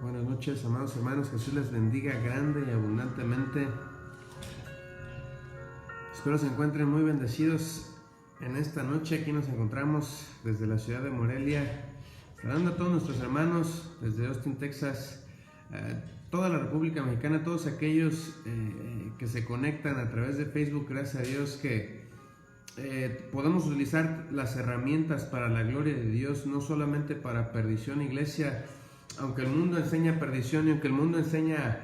Buenas noches, amados hermanos. Jesús les bendiga grande y abundantemente. Espero se encuentren muy bendecidos en esta noche. Aquí nos encontramos desde la ciudad de Morelia, saludando a todos nuestros hermanos desde Austin, Texas, toda la República Mexicana, todos aquellos que se conectan a través de Facebook. Gracias a Dios que podemos utilizar las herramientas para la gloria de Dios, no solamente para perdición. Iglesia, aunque el mundo enseña perdición y aunque el mundo enseña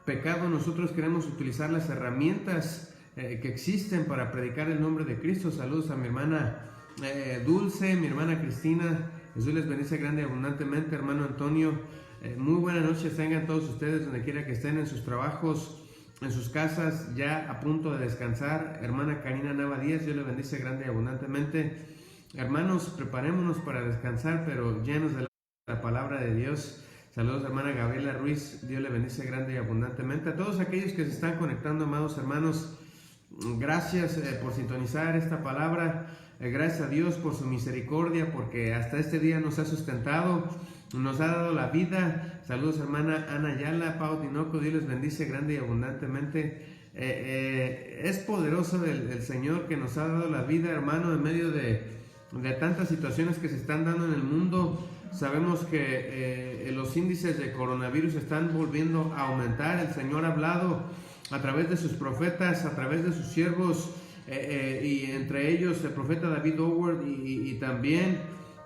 pecado, nosotros queremos utilizar las herramientas que existen para predicar el nombre de Cristo. Saludos a mi hermana Dulce, mi hermana Cristina. Jesús les bendice grande y abundantemente. Hermano Antonio, muy buenas noches tengan todos ustedes donde quiera que estén, en sus trabajos, en sus casas, ya a punto de descansar. Hermana Karina Nava Díaz, Dios les bendice grande y abundantemente. Hermanos, preparémonos para descansar, pero llenos de la palabra de Dios. Saludos, hermana Gabriela Ruiz, Dios le bendice grande y abundantemente. A todos aquellos que se están conectando, amados hermanos, gracias por sintonizar esta palabra. Gracias a Dios por su misericordia, porque hasta este día nos ha sustentado, nos ha dado la vida. Saludos, hermana Ana Ayala, Pau Tinoco, Dios les bendice grande y abundantemente. Es poderoso el Señor que nos ha dado la vida, hermano, en medio de tantas situaciones que se están dando en el mundo. Sabemos que los índices de coronavirus están volviendo a aumentar. El Señor ha hablado a través de sus profetas, a través de sus siervos, y entre ellos el profeta David Howard y también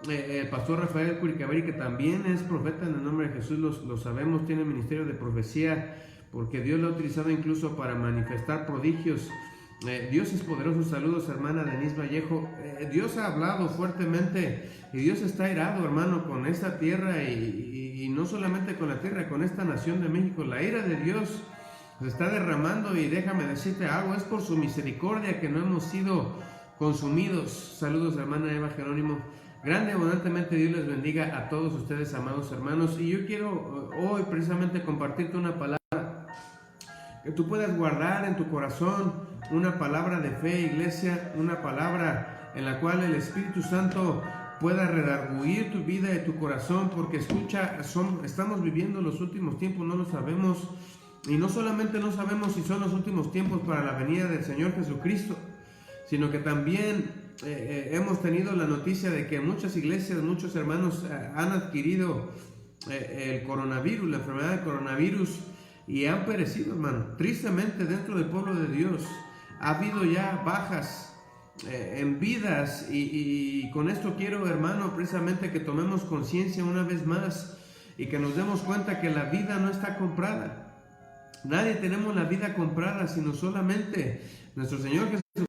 el pastor Rafael Curicaberi, que también es profeta en el nombre de Jesús. Lo sabemos, tiene ministerio de profecía, porque Dios lo ha utilizado incluso para manifestar prodigios. Dios es poderoso. Saludos, hermana Denise Vallejo. Dios ha hablado fuertemente y Dios está airado, hermano, con esta tierra y no solamente con la tierra, con esta nación de México. La ira de Dios se está derramando y déjame decirte algo, es por su misericordia que no hemos sido consumidos. Saludos, hermana Eva Jerónimo. Grande y abundantemente Dios les bendiga a todos ustedes, amados hermanos. Y yo quiero hoy precisamente compartirte una palabra que tú puedas guardar en tu corazón, una palabra de fe, iglesia, una palabra en la cual el Espíritu Santo pueda redarguir tu vida y tu corazón, porque escucha, estamos viviendo los últimos tiempos, no lo sabemos, y no solamente no sabemos si son los últimos tiempos para la venida del Señor Jesucristo, sino que también hemos tenido la noticia de que muchas iglesias, muchos hermanos han adquirido el coronavirus, la enfermedad del coronavirus, y han perecido, hermano. Tristemente, dentro del pueblo de Dios ha habido ya bajas en vidas, y con esto quiero, hermano, precisamente que tomemos conciencia una vez más y que nos demos cuenta que la vida no está comprada. Nadie tenemos la vida comprada, sino solamente nuestro Señor Jesús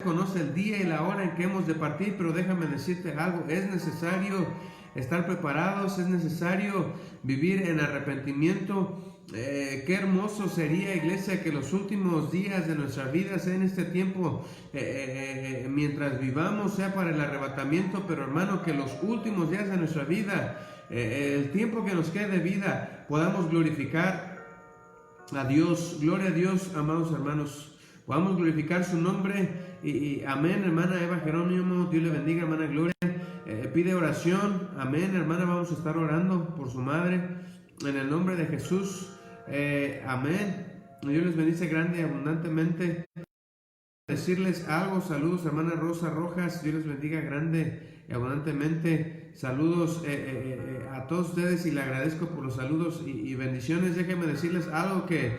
conoce el día y la hora en que hemos de partir. Pero déjame decirte algo, es necesario estar preparados, es necesario vivir en arrepentimiento. Qué hermoso sería, iglesia, que los últimos días de nuestra vida sea en este tiempo, mientras vivamos, sea para el arrebatamiento, pero hermano, que los últimos días de nuestra vida, el tiempo que nos quede de vida, podamos glorificar a Dios. Gloria a Dios, amados hermanos, podamos glorificar su nombre, y amén. Hermana Eva Jerónimo, Dios le bendiga. Hermana Gloria pide oración, amén. Hermana, vamos a estar orando por su madre en el nombre de Jesús. Amén. Dios les bendice grande y abundantemente. Decirles algo, saludos, hermana Rosa Rojas, Dios les bendiga grande y abundantemente. Saludos a todos ustedes, y le agradezco por los saludos y bendiciones. Déjenme decirles algo, que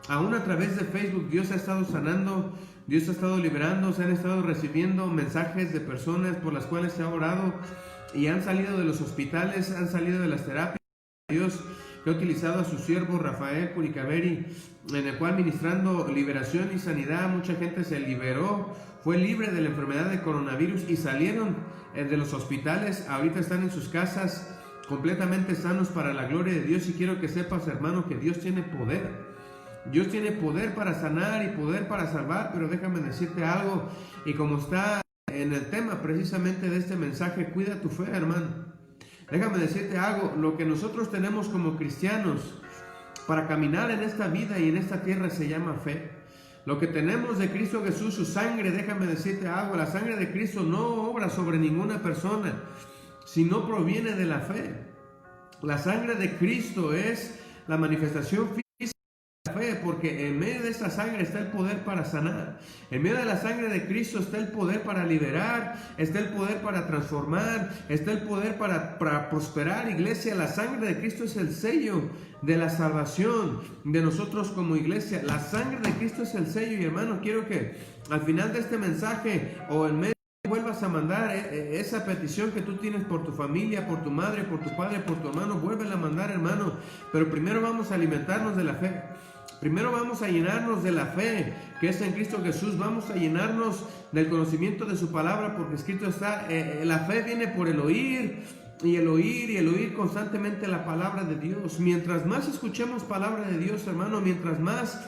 aún a través de Facebook Dios ha estado sanando, Dios ha estado liberando, se han estado recibiendo mensajes de personas por las cuales se ha orado y han salido de los hospitales, han salido de las terapias. Dios que ha utilizado a su siervo Rafael Curicaberi, en el cual ministrando liberación y sanidad, mucha gente se liberó, fue libre de la enfermedad de coronavirus y salieron de los hospitales. Ahorita están en sus casas completamente sanos para la gloria de Dios. Y quiero que sepas, hermano, que Dios tiene poder. Dios tiene poder para sanar y poder para salvar. Pero déjame decirte algo, y como está en el tema precisamente de este mensaje, cuida tu fe, hermano. Déjame decirte algo, lo que nosotros tenemos como cristianos para caminar en esta vida y en esta tierra se llama fe. Lo que tenemos de Cristo Jesús, su sangre, déjame decirte algo, la sangre de Cristo no obra sobre ninguna persona, sino proviene de la fe. La sangre de Cristo es la manifestación física de la fe, porque en medio de esa sangre está el poder para sanar. En medio de la sangre de Cristo está el poder para liberar, está el poder para transformar, está el poder para prosperar. Iglesia, la sangre de Cristo es el sello de la salvación de nosotros como iglesia. La sangre de Cristo es el sello. Y hermano, quiero que al final de este mensaje o en medio vuelvas a mandar esa petición que tú tienes por tu familia, por tu madre, por tu padre, por tu hermano. Vuélvela a mandar, hermano. Pero primero vamos a alimentarnos de la fe. Primero vamos a llenarnos de la fe que es en Cristo Jesús. Vamos a llenarnos del conocimiento de su palabra, porque escrito está, la fe viene por el oír, y el oír constantemente la palabra de Dios. Mientras más escuchemos palabra de Dios, hermano, mientras más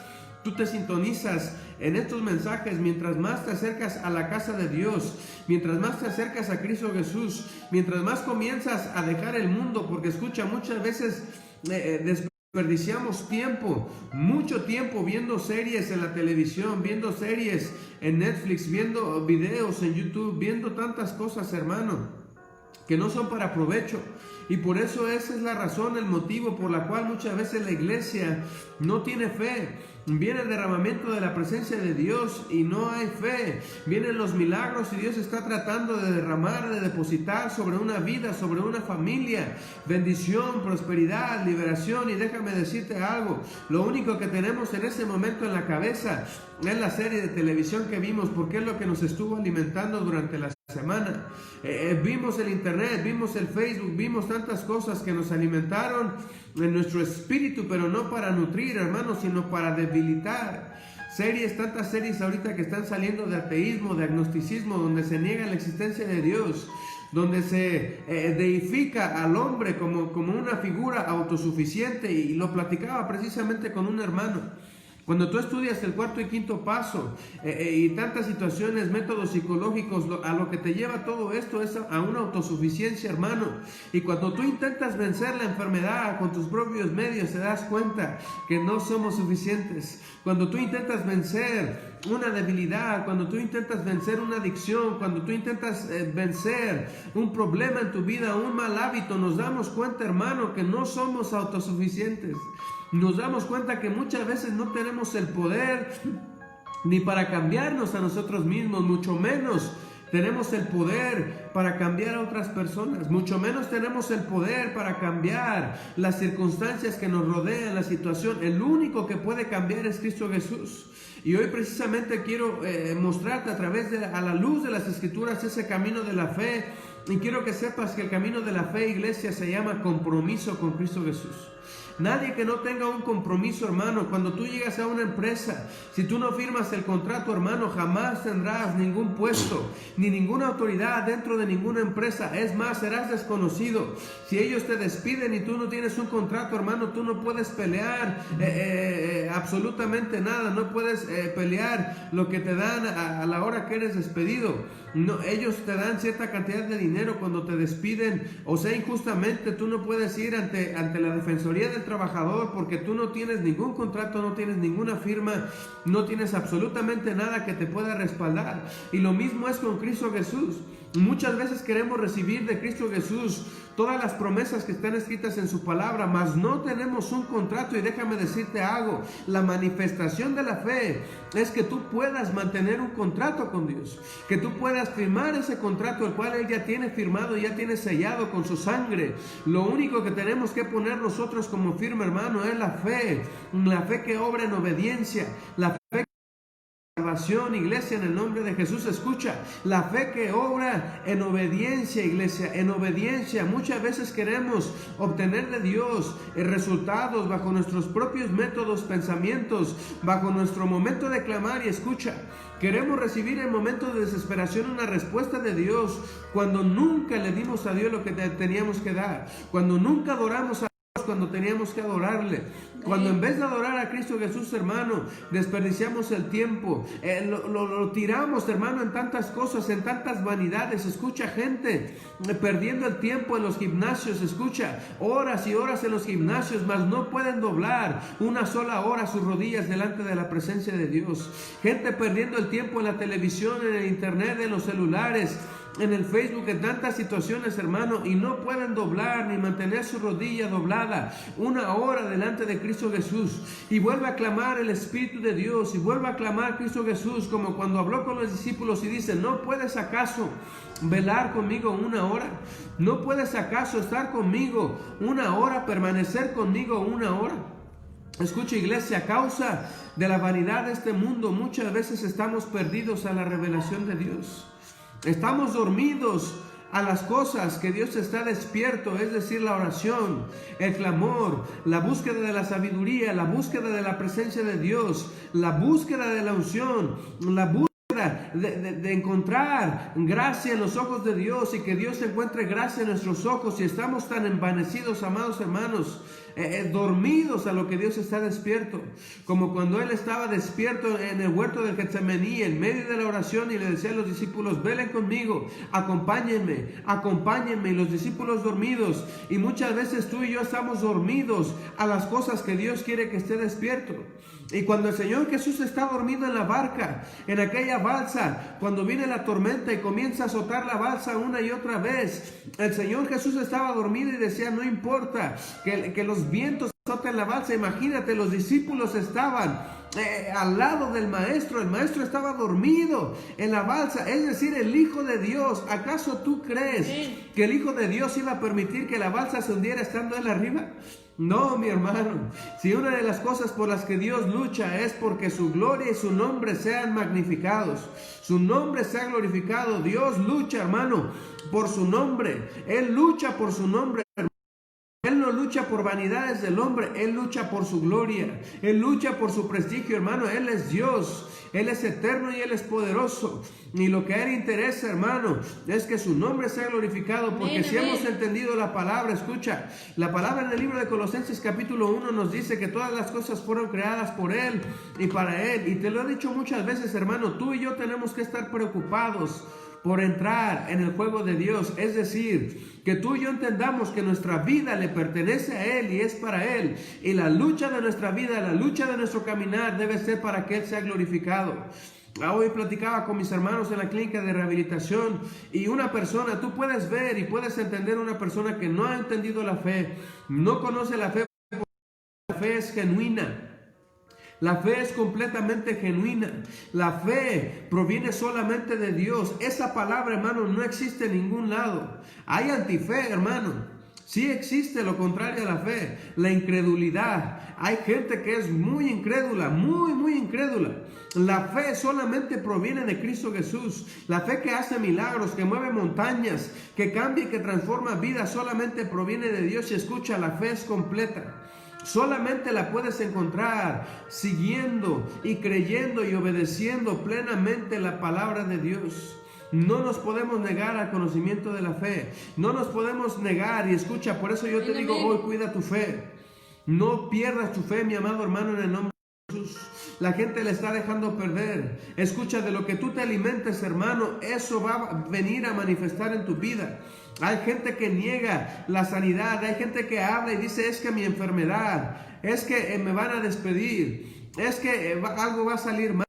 tú te sintonizas en estos mensajes, mientras más te acercas a la casa de Dios, mientras más te acercas a Cristo Jesús, mientras más comienzas a dejar el mundo, porque escucha, muchas veces desperdiciamos tiempo, mucho tiempo viendo series en la televisión, viendo series en Netflix, viendo videos en YouTube, viendo tantas cosas, hermano, que no son para provecho. Y por eso esa es la razón, el motivo por la cual muchas veces la iglesia no tiene fe. Viene el derramamiento de la presencia de Dios y no hay fe. Vienen los milagros y Dios está tratando de derramar, de depositar sobre una vida, sobre una familia, bendición, prosperidad, liberación. Y déjame decirte algo, lo único que tenemos en ese momento en la cabeza es la serie de televisión que vimos, porque es lo que nos estuvo alimentando durante la semana. Vimos el internet, vimos el Facebook, vimos tantas cosas que nos alimentaron en nuestro espíritu, pero no para nutrir, hermanos, sino para debilitar. Tantas series ahorita que están saliendo de ateísmo, de agnosticismo, donde se niega la existencia de Dios, donde se deifica al hombre como una figura autosuficiente. Y lo platicaba precisamente con un hermano. Cuando tú estudias el cuarto y quinto paso y tantas situaciones, métodos psicológicos, a lo que te lleva todo esto es a una autosuficiencia, hermano. Y cuando tú intentas vencer la enfermedad con tus propios medios, te das cuenta que no somos suficientes. Cuando tú intentas vencer una debilidad, cuando tú intentas vencer una adicción, cuando tú intentas vencer un problema en tu vida, un mal hábito, nos damos cuenta, hermano, que no somos autosuficientes. Nos damos cuenta que muchas veces no tenemos el poder ni para cambiarnos a nosotros mismos, mucho menos tenemos el poder para cambiar a otras personas, mucho menos tenemos el poder para cambiar las circunstancias que nos rodean, la situación. El único que puede cambiar es Cristo Jesús. Y hoy precisamente quiero mostrarte a la luz de las Escrituras ese camino de la fe. Y quiero que sepas que el camino de la fe, iglesia, se llama compromiso con Cristo Jesús. Nadie que no tenga un compromiso, hermano, cuando tú llegas a una empresa, si tú no firmas el contrato, hermano, jamás tendrás ningún puesto, ni ninguna autoridad dentro de ninguna empresa. Es más, serás desconocido. Si ellos te despiden y tú no tienes un contrato, hermano, tú no puedes pelear absolutamente nada. No puedes pelear lo que te dan a la hora que eres despedido. No, ellos te dan cierta cantidad de dinero cuando te despiden, o sea, injustamente. Tú no puedes ir ante la Defensoría del Trabajador porque tú no tienes ningún contrato, no tienes ninguna firma, no tienes absolutamente nada que te pueda respaldar. Y lo mismo es con Cristo Jesús. Muchas veces queremos recibir de Cristo Jesús todas las promesas que están escritas en su palabra, mas no tenemos un contrato. Y déjame decirte algo, la manifestación de la fe es que tú puedas mantener un contrato con Dios, que tú puedas firmar ese contrato, el cual Él ya tiene firmado, ya tiene sellado con su sangre. Lo único que tenemos que poner nosotros como firme, hermano, es la fe que obra en obediencia, la fe salvación, iglesia, en el nombre de Jesús. Escucha, la fe que obra en obediencia, iglesia, en obediencia. Muchas veces queremos obtener de Dios resultados bajo nuestros propios métodos, pensamientos, bajo nuestro momento de clamar. Y escucha, queremos recibir en momentos de desesperación una respuesta de Dios cuando nunca le dimos a Dios lo que teníamos que dar, cuando nunca adoramos a Dios cuando teníamos que adorarle. Cuando en vez de adorar a Cristo Jesús, hermano, desperdiciamos el tiempo, lo tiramos, hermano, en tantas cosas, en tantas vanidades. Escucha, gente perdiendo el tiempo en los gimnasios, escucha, horas y horas en los gimnasios, mas no pueden doblar una sola hora sus rodillas delante de la presencia de Dios. Gente perdiendo el tiempo en la televisión, en el internet, en los celulares, en el Facebook en tantas situaciones, hermano, y no pueden doblar ni mantener su rodilla doblada una hora delante de Cristo Jesús, y vuelve a clamar el Espíritu de Dios, y vuelve a clamar Cristo Jesús, como cuando habló con los discípulos y dice: ¿no puedes acaso velar conmigo una hora? ¿No puedes acaso estar conmigo una hora, permanecer conmigo una hora? Escucha, iglesia, a causa de la vanidad de este mundo, muchas veces estamos perdidos a la revelación de Dios. Estamos dormidos a las cosas que Dios está despierto, es decir, la oración, el clamor, la búsqueda de la sabiduría, la búsqueda de la presencia de Dios, la búsqueda de la unción, la búsqueda de encontrar gracia en los ojos de Dios, y que Dios encuentre gracia en nuestros ojos. Y estamos tan envanecidos, amados hermanos, dormidos a lo que Dios está despierto, como cuando Él estaba despierto en el huerto del Getsemaní, en medio de la oración, y le decía a los discípulos: velen conmigo, acompáñenme, acompáñenme. Y los discípulos dormidos, y muchas veces tú y yo estamos dormidos a las cosas que Dios quiere que esté despierto. Y cuando el Señor Jesús está dormido en la barca, en aquella balsa, cuando viene la tormenta y comienza a azotar la balsa una y otra vez, el Señor Jesús estaba dormido y decía: no importa que los vientos azoten la balsa. Imagínate, los discípulos estaban al lado del maestro. El maestro estaba dormido en la balsa, es decir, el Hijo de Dios. ¿Acaso tú crees que el Hijo de Dios iba a permitir que la balsa se hundiera estando Él arriba? No, mi hermano. Si una de las cosas por las que Dios lucha es porque su gloria y su nombre sean magnificados, su nombre sea glorificado, Dios lucha, hermano, por su nombre. Él lucha por su nombre. Él no lucha por vanidades del hombre, Él lucha por su gloria, Él lucha por su prestigio, hermano. Él es Dios, Él es eterno y Él es poderoso. Y lo que a Él interesa, hermano, es que su nombre sea glorificado, porque si hemos entendido la palabra, escucha, la palabra en el libro de Colosenses capítulo 1 nos dice que todas las cosas fueron creadas por Él y para Él. Y te lo he dicho muchas veces, hermano, tú y yo tenemos que estar preocupados por entrar en el juego de Dios, es decir, que tú y yo entendamos que nuestra vida le pertenece a Él y es para Él, y la lucha de nuestra vida, la lucha de nuestro caminar debe ser para que Él sea glorificado. Hoy platicaba con mis hermanos en la clínica de rehabilitación, y una persona, tú puedes ver y puedes entender una persona que no ha entendido la fe, no conoce la fe, porque la fe es genuina. La fe es completamente genuina. La fe proviene solamente de Dios. Esa palabra, hermano, no existe en ningún lado. Hay antife, hermano. Sí existe lo contrario a la fe, la incredulidad. Hay gente que es muy incrédula, muy incrédula. La fe solamente proviene de Cristo Jesús. La fe que hace milagros, que mueve montañas, que cambia y que transforma vidas, solamente proviene de Dios. Y escucha, la fe es completa. Solamente la puedes encontrar siguiendo y creyendo y obedeciendo plenamente la palabra de Dios. No nos podemos negar al conocimiento de la fe. No nos podemos negar. Y escucha, por eso yo te digo hoy, cuida tu fe. No pierdas tu fe, mi amado hermano, en el nombre de Jesús. La gente le está dejando perder. Escucha, de lo que tú te alimentes, hermano, eso va a venir a manifestar en tu vida. Hay gente que niega la sanidad. Hay gente que habla y dice: es que mi enfermedad, es que me van a despedir, es que algo va a salir mal,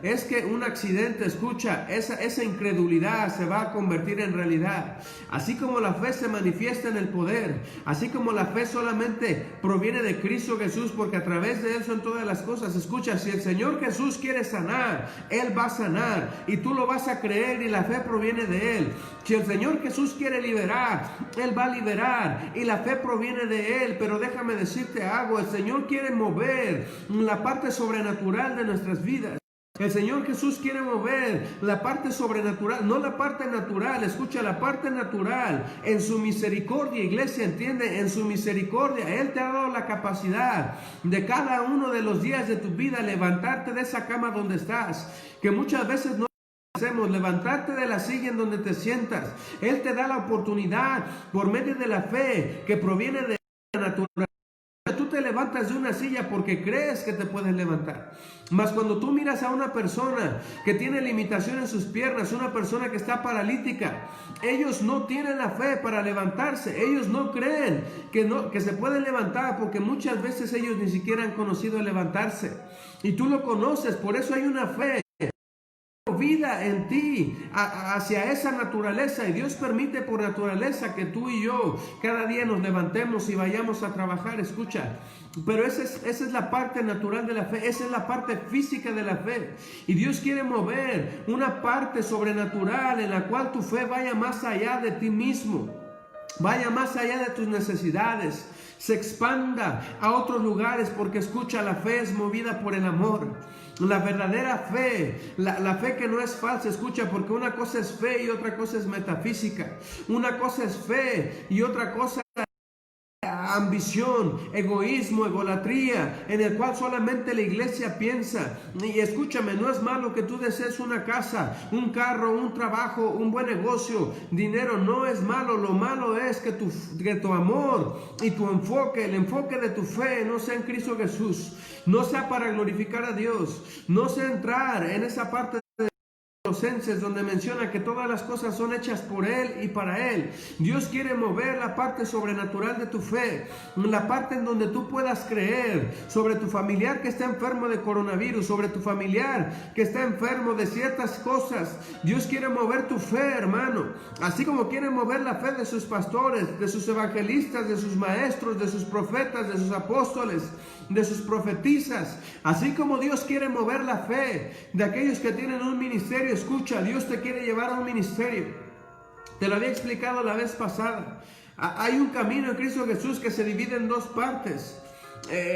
es que un accidente. Escucha, esa incredulidad se va a convertir en realidad. Así como la fe se manifiesta en el poder, así como la fe solamente proviene de Cristo Jesús, porque a través de Él son todas las cosas. Escucha, si el Señor Jesús quiere sanar, Él va a sanar, y tú lo vas a creer, y la fe proviene de Él. Si el Señor Jesús quiere liberar, Él va a liberar, y la fe proviene de Él. Pero déjame decirte algo: el Señor quiere mover la parte sobrenatural de nuestras vidas. El Señor Jesús quiere mover la parte sobrenatural, no la parte natural. Escucha, la parte natural, en su misericordia, iglesia, entiende, en su misericordia, Él te ha dado la capacidad de cada uno de los días de tu vida levantarte de esa cama donde estás, que muchas veces no hacemos, levantarte de la silla en donde te sientas. Él te da la oportunidad por medio de la fe que proviene de la naturaleza. Tú te levantas de una silla porque crees que te puedes levantar. Mas cuando tú miras a una persona que tiene limitación en sus piernas, una persona que está paralítica, ellos no tienen la fe para levantarse. Ellos no creen que se pueden levantar, porque muchas veces ellos ni siquiera han conocido el levantarse. Y tú lo conoces, por eso hay una fe vida en ti hacia esa naturaleza, y Dios permite por naturaleza que tú y yo cada día nos levantemos y vayamos a trabajar. Escucha, pero esa es la parte natural de la fe, esa es la parte física de la fe, y Dios quiere mover una parte sobrenatural en la cual tu fe vaya más allá de ti mismo, vaya más allá de tus necesidades, se expanda a otros lugares, porque escucha, la fe es movida por el amor. La verdadera fe, la fe que no es falsa, escucha, porque una cosa es fe y otra cosa es metafísica. Una cosa es fe y otra cosa ambición, egoísmo, egolatría, en el cual solamente la iglesia piensa. Y escúchame, no es malo que tú desees una casa, un carro, un trabajo, un buen negocio, dinero, no es malo. Lo malo es que tu amor y tu enfoque, el enfoque de tu fe no sea en Cristo Jesús, no sea para glorificar a Dios, no sea entrar en esa parte Colosenses, donde menciona que todas las cosas son hechas por Él y para Él. Dios quiere mover la parte sobrenatural de tu fe, la parte en donde tú puedas creer sobre tu familiar que está enfermo de coronavirus, sobre tu familiar que está enfermo de ciertas cosas. Dios quiere mover tu fe, hermano, así como quiere mover la fe de sus pastores, de sus evangelistas, de sus maestros, de sus profetas, de sus apóstoles, de sus profetisas. Así como Dios quiere mover la fe de aquellos que tienen un ministerio. Escucha, Dios te quiere llevar a un ministerio. Te lo había explicado la vez pasada. Hay un camino en Cristo Jesús que se divide en dos partes.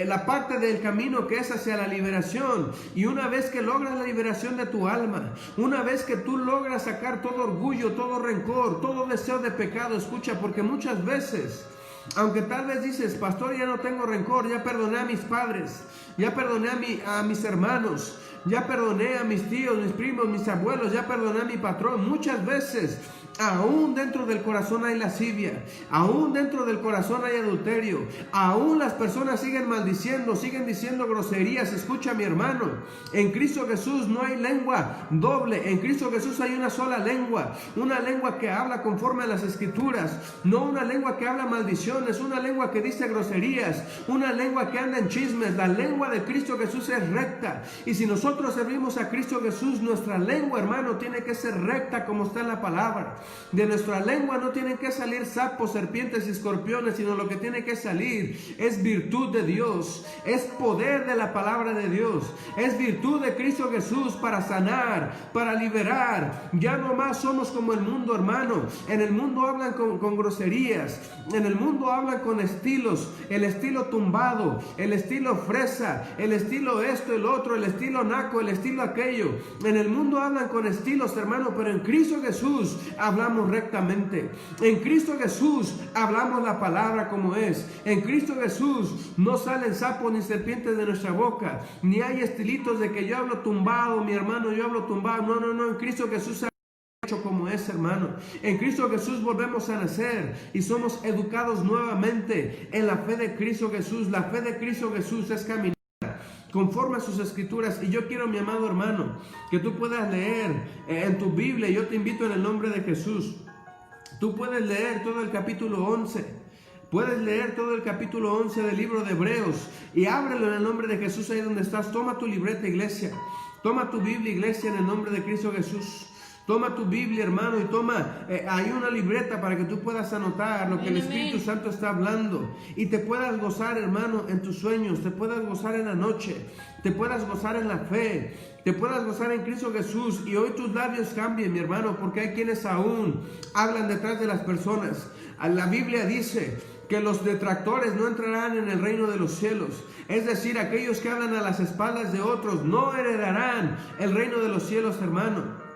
La parte del camino que es hacia la liberación, y una vez que logras la liberación de tu alma, una vez que tú logras sacar todo orgullo, todo rencor, todo deseo de pecado, escucha, porque muchas veces, aunque tal vez dices, pastor, ya no tengo rencor, ya perdoné a mis padres, ya perdoné a mis hermanos, ya perdoné a mis tíos, mis primos, mis abuelos, ya perdoné a mi patrón, muchas veces aún dentro del corazón hay lascivia, aún dentro del corazón hay adulterio, aún las personas siguen maldiciendo, siguen diciendo groserías. Escucha, mi hermano, en Cristo Jesús no hay lengua doble, en Cristo Jesús hay una sola lengua, una lengua que habla conforme a las escrituras, no una lengua que habla maldiciones, una lengua que dice groserías, una lengua que anda en chismes. La lengua de Cristo Jesús es recta, y si nosotros servimos a Cristo Jesús, nuestra lengua, hermano, tiene que ser recta como está en la palabra. De nuestra lengua no tienen que salir sapos, serpientes y escorpiones, sino lo que tiene que salir es virtud de Dios, es poder de la palabra de Dios, es virtud de Cristo Jesús para sanar, para liberar. Ya no más somos como el mundo, hermano. En el mundo hablan con groserías, en el mundo hablan con estilos, el estilo tumbado, el estilo fresa, el estilo esto, el otro, el estilo naco, el estilo aquello. En el mundo hablan con estilos, hermano, pero en Cristo Jesús hablamos rectamente. En Cristo Jesús hablamos la palabra como es. En Cristo Jesús no salen sapos ni serpientes de nuestra boca, ni hay estilitos de que yo hablo tumbado, mi hermano, yo hablo tumbado. No, en Cristo Jesús hecho como es, hermano. En Cristo Jesús volvemos a nacer y somos educados nuevamente en la fe de Cristo Jesús. La fe de Cristo Jesús es caminar conforme a sus escrituras. Y yo quiero, mi amado hermano, que tú puedas leer en tu Biblia. Yo te invito en el nombre de Jesús. Tú puedes leer todo el capítulo 11. Puedes leer todo el capítulo 11 del libro de Hebreos, y ábrelo en el nombre de Jesús ahí donde estás. Toma tu libreta, iglesia. Toma tu Biblia, iglesia, en el nombre de Cristo Jesús. Toma tu Biblia, hermano, y toma hay una libreta para que tú puedas anotar lo que el Espíritu Santo está hablando, y te puedas gozar, hermano, en tus sueños, te puedas gozar en la noche, te puedas gozar en la fe, te puedas gozar en Cristo Jesús. Y hoy tus labios cambien, mi hermano, porque hay quienes aún hablan detrás de las personas. La Biblia dice que los detractores no entrarán en el reino de los cielos. Es decir, aquellos que hablan a las espaldas de otros no heredarán el reino de los cielos, hermano.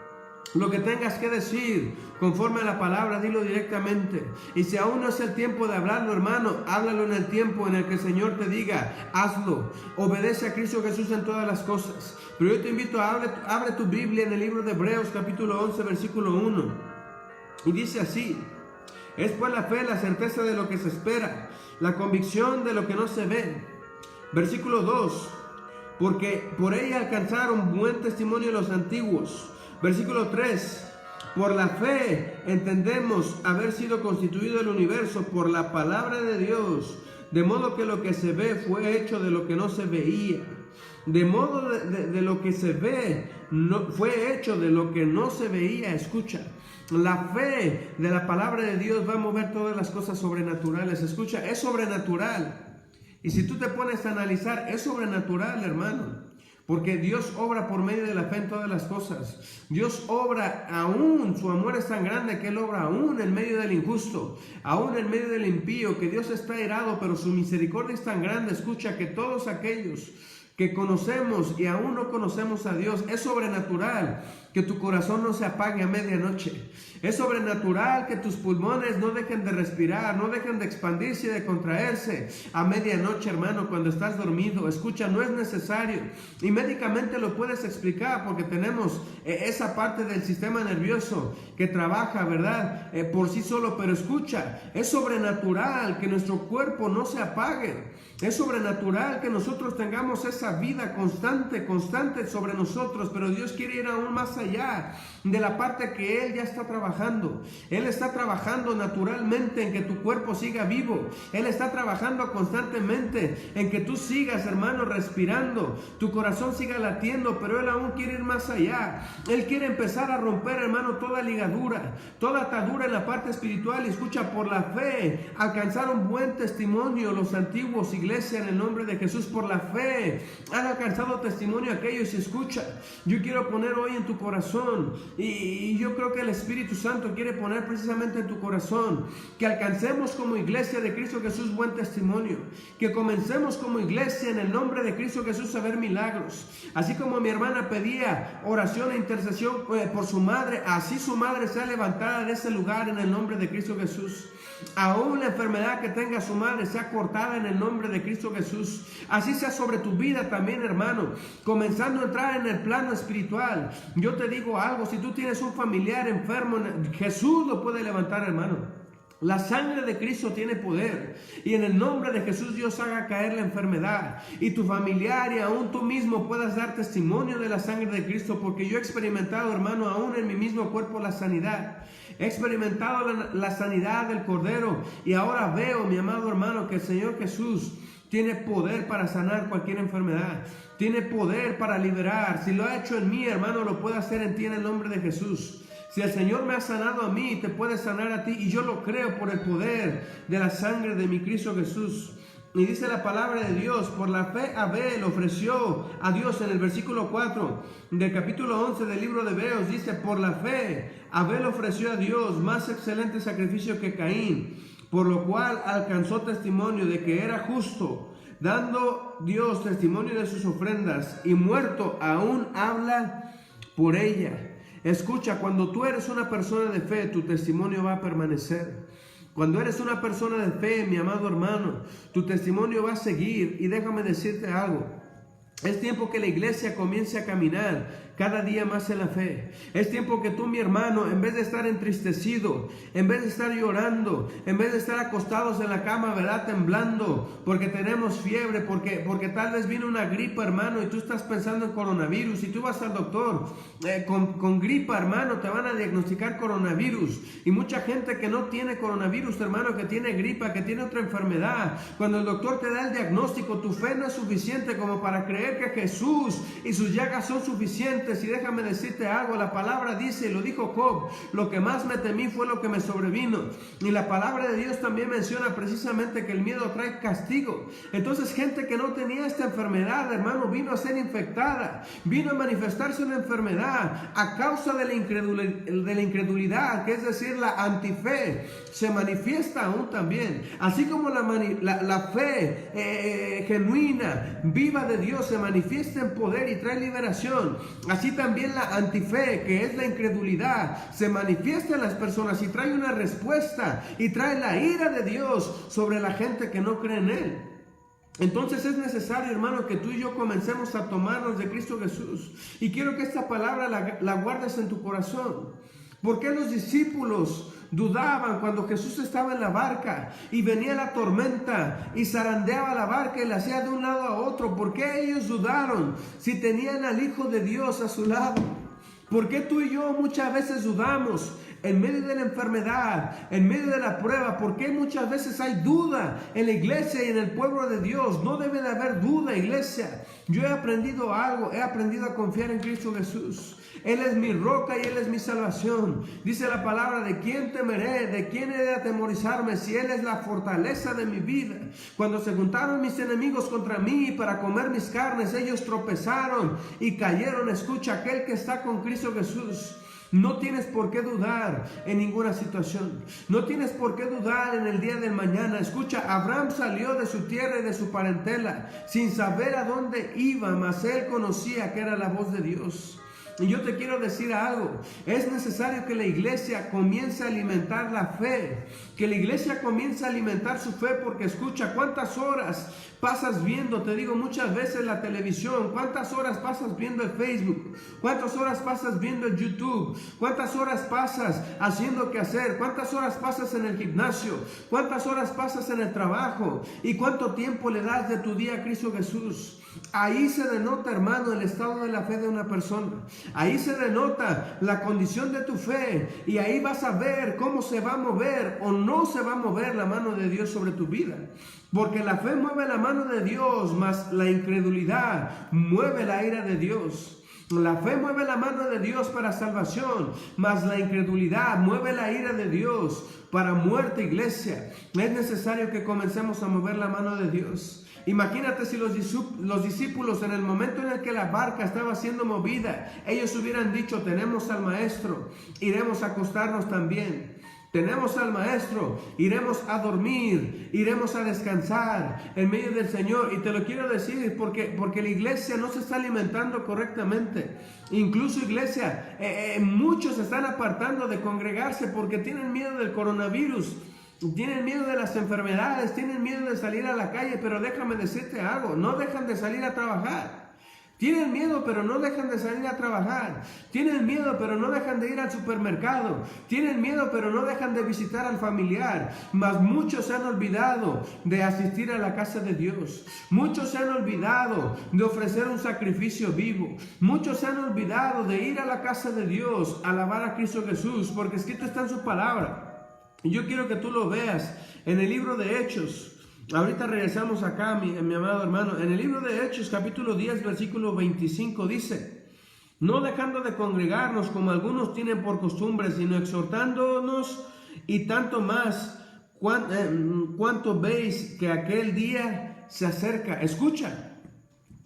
Lo que tengas que decir conforme a la palabra, dilo directamente. Y si aún no es el tiempo de hablarlo, hermano, háblalo en el tiempo en el que el Señor te diga, hazlo. Obedece a Cristo Jesús en todas las cosas. Pero yo te invito a abre tu Biblia en el libro de Hebreos capítulo 11 versículo 1. Y dice así: es pues la fe, la certeza de lo que se espera, la convicción de lo que no se ve. Versículo 2. Porque por ella alcanzaron buen testimonio los antiguos. Versículo 3. Por la fe entendemos haber sido constituido el universo por la palabra de Dios, de modo que lo que se ve fue hecho de lo que no se veía. De modo de lo que se ve, no, fue hecho de lo que no se veía. Escucha, la fe de la palabra de Dios va a mover todas las cosas sobrenaturales. Escucha, es sobrenatural. Y si tú te pones a analizar, es sobrenatural, hermano. Porque Dios obra por medio de la fe en todas las cosas. Dios obra aún, su amor es tan grande que Él obra aún en medio del injusto, aún en medio del impío, que Dios está irado, pero su misericordia es tan grande. Escucha, que todos aquellos que conocemos y aún no conocemos a Dios, es sobrenatural que tu corazón no se apague a medianoche. Es sobrenatural que tus pulmones no dejen de respirar, no dejen de expandirse y de contraerse a medianoche, hermano, cuando estás dormido. Escucha, no es necesario. Y médicamente lo puedes explicar porque tenemos esa parte del sistema nervioso que trabaja, ¿verdad? Por sí solo. Pero escucha, es sobrenatural que nuestro cuerpo no se apague. Es sobrenatural que nosotros tengamos esa vida constante sobre nosotros, pero Dios quiere ir aún más allá de la parte que Él ya está trabajando. Él está trabajando naturalmente en que tu cuerpo siga vivo. Él está trabajando constantemente en que tú sigas, hermano, respirando, tu corazón siga latiendo, pero Él aún quiere ir más allá. Él quiere empezar a romper, hermano, toda ligadura, toda atadura en la parte espiritual. Y escucha, por la fe alcanzaron buen testimonio los antiguos iglesias en el nombre de Jesús. Por la fe han alcanzado testimonio aquellos. Y escucha, yo quiero poner hoy en tu corazón, y yo creo que el Espíritu Santo quiere poner precisamente en tu corazón, que alcancemos como iglesia de Cristo Jesús buen testimonio, que comencemos como iglesia en el nombre de Cristo Jesús a ver milagros. Así como mi hermana pedía oración e intercesión por su madre, así su madre sea levantada de ese lugar en el nombre de Cristo Jesús. Aún la enfermedad que tenga su madre sea cortada en el nombre de Cristo Jesús. Así sea sobre tu vida también, hermano, comenzando a entrar en el plano espiritual. Yo te digo algo, si tú tienes un familiar enfermo, Jesús lo puede levantar, hermano. La sangre de Cristo tiene poder, y en el nombre de Jesús Dios haga caer la enfermedad, y tu familiar y aún tú mismo puedas dar testimonio de la sangre de Cristo, porque yo he experimentado, hermano, aún en mi mismo cuerpo la sanidad. He experimentado la sanidad del Cordero, y ahora veo, mi amado hermano, que el Señor Jesús tiene poder para sanar cualquier enfermedad. Tiene poder para liberar. Si lo ha hecho en mí, hermano, lo puede hacer en ti en el nombre de Jesús. Si el Señor me ha sanado a mí, te puede sanar a ti, y yo lo creo por el poder de la sangre de mi Cristo Jesús. Y dice la palabra de Dios, por la fe Abel ofreció a Dios, en el versículo 4 del capítulo 11 del libro de Hebreos, dice, por la fe Abel ofreció a Dios más excelente sacrificio que Caín, por lo cual alcanzó testimonio de que era justo, dando Dios testimonio de sus ofrendas, y muerto aún habla por ella. Escucha, cuando tú eres una persona de fe, tu testimonio va a permanecer. Cuando eres una persona de fe, mi amado hermano, tu testimonio va a seguir. Y déjame decirte algo, es tiempo que la iglesia comience a caminar cada día más en la fe. Es tiempo que tú, mi hermano, en vez de estar entristecido, en vez de estar llorando, en vez de estar acostados en la cama, ¿verdad?, temblando, porque tenemos fiebre, porque tal vez vino una gripa, hermano, y tú estás pensando en coronavirus, y tú vas al doctor con gripa, hermano, te van a diagnosticar coronavirus. Y mucha gente que no tiene coronavirus, hermano, que tiene gripa, que tiene otra enfermedad, cuando el doctor te da el diagnóstico, tu fe no es suficiente como para creer que Jesús y sus llagas son suficientes. Y déjame decirte algo, la palabra dice, y lo dijo Job, lo que más me temí fue lo que me sobrevino. Y la palabra de Dios también menciona precisamente que el miedo trae castigo. Entonces gente que no tenía esta enfermedad, hermano, vino a ser infectada, vino a manifestarse una enfermedad a causa de la incredulidad, que es decir, la antife, se manifiesta aún también. Así como la fe genuina, viva de Dios, se manifiesta en poder y trae liberación, así también la antife, que es la incredulidad, se manifiesta en las personas y trae una respuesta y trae la ira de Dios sobre la gente que no cree en Él. Entonces es necesario, hermano, que tú y yo comencemos a tomarnos de Cristo Jesús. Y quiero que esta palabra la guardes en tu corazón. ¿Por qué los discípulos dudaban cuando Jesús estaba en la barca y venía la tormenta y zarandeaba la barca y la hacía de un lado a otro? ¿Por qué ellos dudaron si tenían al Hijo de Dios a su lado? ¿Por qué tú y yo muchas veces dudamos en medio de la enfermedad, en medio de la prueba, porque muchas veces hay duda en la iglesia y en el pueblo de Dios. No debe de haber duda, iglesia. Yo he aprendido algo, he aprendido a confiar en Cristo Jesús. Él es mi roca y Él es mi salvación. Dice la palabra: ¿de quién temeré? ¿De quién he de atemorizarme? Si Él es la fortaleza de mi vida. Cuando se juntaron mis enemigos contra mí para comer mis carnes, ellos tropezaron y cayeron. Escucha, aquel que está con Cristo Jesús, no tienes por qué dudar en ninguna situación. No tienes por qué dudar en el día del mañana. Escucha, Abraham salió de su tierra y de su parentela sin saber a dónde iba, mas él conocía que era la voz de Dios. Y yo te quiero decir algo: es necesario que la iglesia comience a alimentar la fe, que la iglesia comience a alimentar su fe, porque escucha, ¿cuántas horas pasas viendo? Te digo, muchas veces la televisión. ¿Cuántas horas pasas viendo el Facebook? ¿Cuántas horas pasas viendo el YouTube? ¿Cuántas horas pasas haciendo qué hacer? ¿Cuántas horas pasas en el gimnasio? ¿Cuántas horas pasas en el trabajo? ¿Y cuánto tiempo le das de tu día a Cristo Jesús? Ahí se denota, hermano, el estado de la fe de una persona. Ahí se denota la condición de tu fe, y ahí vas a ver cómo se va a mover o no se va a mover la mano de Dios sobre tu vida. Porque la fe mueve la mano de Dios, mas la incredulidad mueve la ira de Dios. La fe mueve la mano de Dios para salvación, mas la incredulidad mueve la ira de Dios para muerte, iglesia. Es necesario que comencemos a mover la mano de Dios. Imagínate si los discípulos, en el momento en el que la barca estaba siendo movida, ellos hubieran dicho: tenemos al maestro, iremos a acostarnos también. Tenemos al maestro, iremos a dormir, iremos a descansar en medio del Señor. Y te lo quiero decir porque la iglesia no se está alimentando correctamente. Incluso, iglesia, muchos se están apartando de congregarse porque tienen miedo del coronavirus. Tienen miedo de las enfermedades, tienen miedo de salir a la calle, pero déjame decirte algo: no dejan de salir a trabajar. Tienen miedo, pero no dejan de salir a trabajar. Tienen miedo, pero no dejan de ir al supermercado. Tienen miedo, pero no dejan de visitar al familiar. Mas muchos se han olvidado de asistir a la casa de Dios. Muchos se han olvidado de ofrecer un sacrificio vivo. Muchos se han olvidado de ir a la casa de Dios, a alabar a Cristo Jesús, porque escrito está en su palabra. Y yo quiero que tú lo veas en el libro de Hechos. Ahorita regresamos acá, mi amado hermano. En el libro de Hechos, capítulo 10, versículo 25, dice: no dejando de congregarnos como algunos tienen por costumbre, sino exhortándonos, y tanto más cuanto veis que aquel día se acerca. Escucha,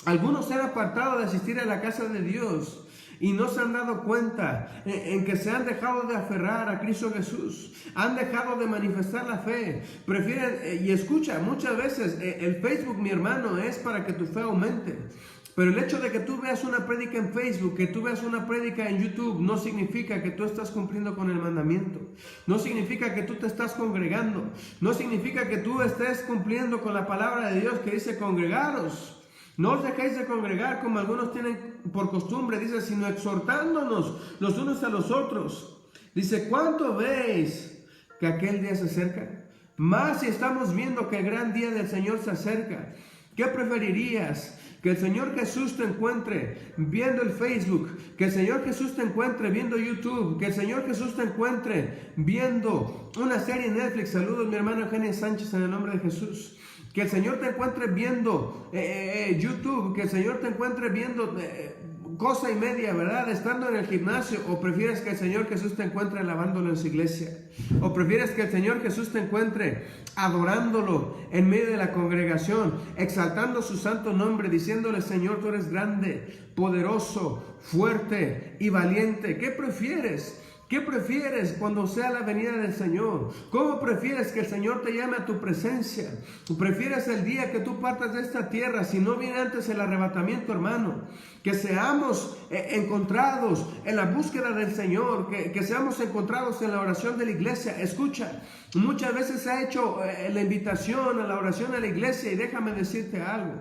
algunos se han apartado de asistir a la casa de Dios y no se han dado cuenta en que se han dejado de aferrar a Cristo Jesús. Han dejado de manifestar la fe. Prefieren, y escucha, muchas veces el Facebook, mi hermano, es para que tu fe aumente. Pero el hecho de que tú veas una prédica en Facebook, que tú veas una prédica en YouTube, no significa que tú estás cumpliendo con el mandamiento. No significa que tú te estás congregando. No significa que tú estés cumpliendo con la palabra de Dios que dice: congregaros. No os dejéis de congregar como algunos tienen por costumbre, dice, sino exhortándonos los unos a los otros. Dice: ¿cuánto veis que aquel día se acerca? Más si estamos viendo que el gran día del Señor se acerca. ¿Qué preferirías? Que el Señor Jesús te encuentre viendo el Facebook, que el Señor Jesús te encuentre viendo YouTube, que el Señor Jesús te encuentre viendo una serie en Netflix. Saludos, mi hermana Eugenia Sánchez, en el nombre de Jesús. Que el Señor te encuentre viendo YouTube, que el Señor te encuentre viendo cosa y media, ¿verdad? Estando en el gimnasio. ¿O prefieres que el Señor Jesús te encuentre alabándolo en su iglesia? ¿O prefieres que el Señor Jesús te encuentre adorándolo en medio de la congregación, exaltando su santo nombre, diciéndole: Señor, tú eres grande, poderoso, fuerte y valiente? ¿Qué prefieres? ¿Qué prefieres cuando sea la venida del Señor? ¿Cómo prefieres que el Señor te llame a tu presencia? ¿Prefieres el día que tú partas de esta tierra, si no viene antes el arrebatamiento, hermano? Que seamos encontrados en la búsqueda del Señor, que seamos encontrados en la oración de la iglesia. Escucha, muchas veces se ha hecho la invitación a la oración de la iglesia, y déjame decirte algo: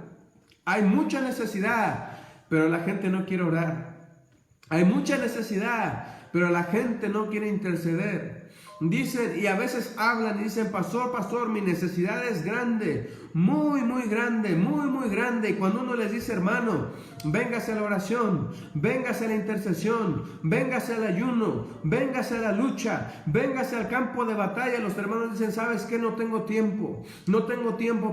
hay mucha necesidad, pero la gente no quiere orar. Hay mucha necesidad, pero la gente no quiere interceder. Dicen, y a veces hablan y dicen, pastor, mi necesidad es grande, muy grande, muy grande. Y cuando uno les dice, hermano, véngase a la oración, véngase a la intercesión, véngase al ayuno, véngase a la lucha, véngase al campo de batalla, los hermanos dicen, ¿sabes qué? No tengo tiempo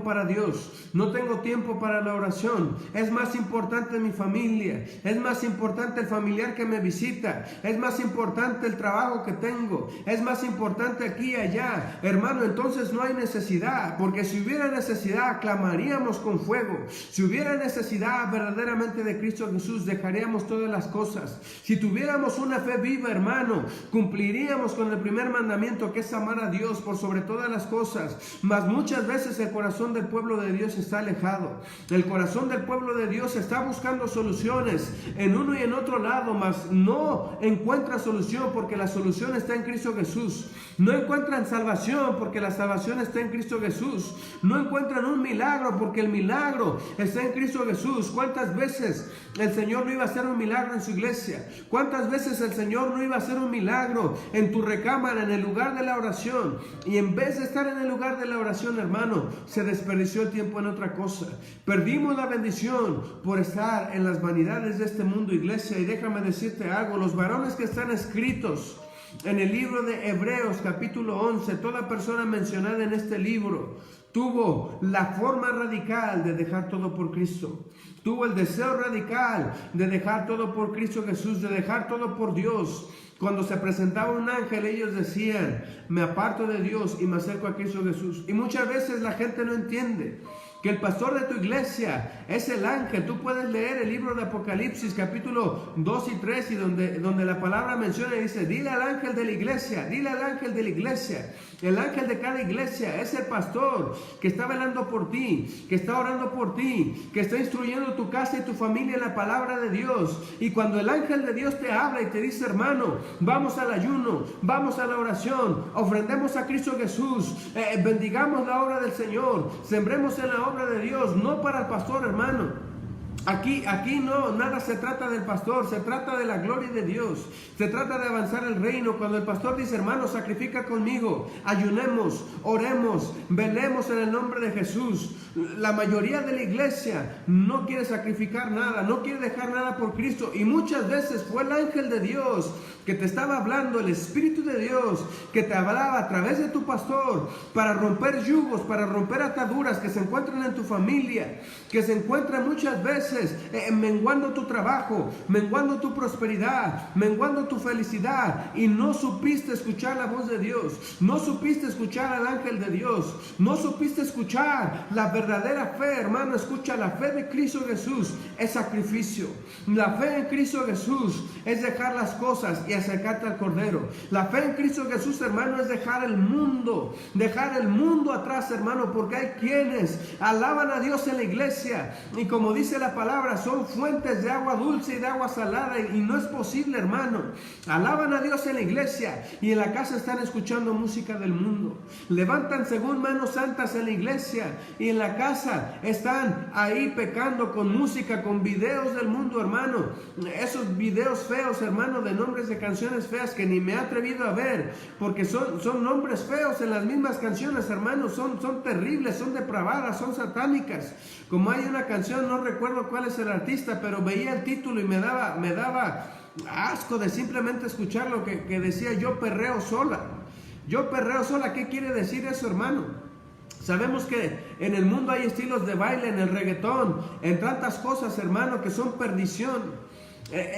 para Dios, no tengo tiempo para la oración. Es más importante mi familia, es más importante el familiar que me visita, es más importante el trabajo que tengo, es más importante aquí y allá. Hermano, entonces no hay necesidad, porque si hubiera necesidad, clamaríamos con fuego. Si hubiera necesidad verdaderamente de Cristo Jesús, dejaríamos todas las cosas. Si tuviéramos una fe viva, hermano, cumpliríamos con el primer mandamiento, que es amar a Dios por sobre todas las cosas. Mas muchas veces el corazón del pueblo de Dios está alejado. El corazón del pueblo de Dios está buscando soluciones en uno y en otro lado, mas no encuentra solución, porque la solución está en Cristo Jesús. No encuentran salvación, porque la salvación está en Cristo Jesús. No encuentran un milagro, porque el milagro está en Cristo Jesús. ¿Cuántas veces el Señor no iba a hacer un milagro en su iglesia? ¿Cuántas veces el Señor no iba a hacer un milagro en tu recámara, en el lugar de la oración? Y en vez de estar en el lugar de la oración, hermano, se desperdició el tiempo en otra cosa. Perdimos la bendición por estar en las vanidades de este mundo, iglesia. Y déjame decirte algo, los varones que están escritos en el libro de Hebreos capítulo 11, toda persona mencionada en este libro tuvo la forma radical de dejar todo por Cristo. Tuvo el deseo radical de dejar todo por Cristo Jesús, de dejar todo por Dios. Cuando se presentaba un ángel, ellos decían, me aparto de Dios y me acerco a Cristo Jesús. Y muchas veces la gente no entiende que el pastor de tu iglesia es el ángel. Tú puedes leer el libro de Apocalipsis capítulo 2 y 3 y donde la palabra menciona y dice, dile al ángel de la iglesia, dile al ángel de la iglesia. El ángel de cada iglesia es el pastor que está velando por ti, que está orando por ti, que está instruyendo tu casa y tu familia en la palabra de Dios. Y cuando el ángel de Dios te habla y te dice, hermano, vamos al ayuno, vamos a la oración, ofrendemos a Cristo Jesús, bendigamos la obra del Señor, sembremos en la obra de Dios, no para el pastor, hermano. Aquí no, nada se trata del pastor, se trata de la gloria de Dios, se trata de avanzar el reino. Cuando el pastor dice, hermano, sacrifica conmigo, ayunemos, oremos, velemos en el nombre de Jesús. La mayoría de la iglesia no quiere sacrificar nada, no quiere dejar nada por Cristo. Y muchas veces fue el ángel de Dios que te estaba hablando, el Espíritu de Dios que te hablaba a través de tu pastor para romper yugos, para romper ataduras que se encuentran en tu familia, que se encuentran muchas veces menguando tu trabajo, menguando tu prosperidad, menguando tu felicidad, y no supiste escuchar la voz de Dios, no supiste escuchar al ángel de Dios, no supiste escuchar la verdadera fe. Hermano, escucha, la fe de Cristo Jesús es sacrificio. La fe en Cristo Jesús es dejar las cosas y acercarte al Cordero. La fe en Cristo Jesús, hermano, es dejar el mundo atrás, hermano, porque hay quienes alaban a Dios en la iglesia y, como dice la palabra, son fuentes de agua dulce y de agua salada, y no es posible, hermano. Alaban a Dios en la iglesia y en la casa están escuchando música del mundo. Levantan según manos santas en la iglesia y en la casa están ahí pecando con música, con videos del mundo, hermano. Esos videos feos, hermano, de nombres de canciones feas que ni me he atrevido a ver, porque son nombres feos en las mismas canciones, hermano. Son terribles, son depravadas, son satánicas. Como hay una canción, no recuerdo cuál es el artista, pero veía el título y me daba asco de simplemente escucharlo, que decía, yo perreo sola. Yo perreo sola. ¿Qué quiere decir eso, hermano? Sabemos que en el mundo hay estilos de baile, en el reggaetón, en tantas cosas, hermano, que son perdición.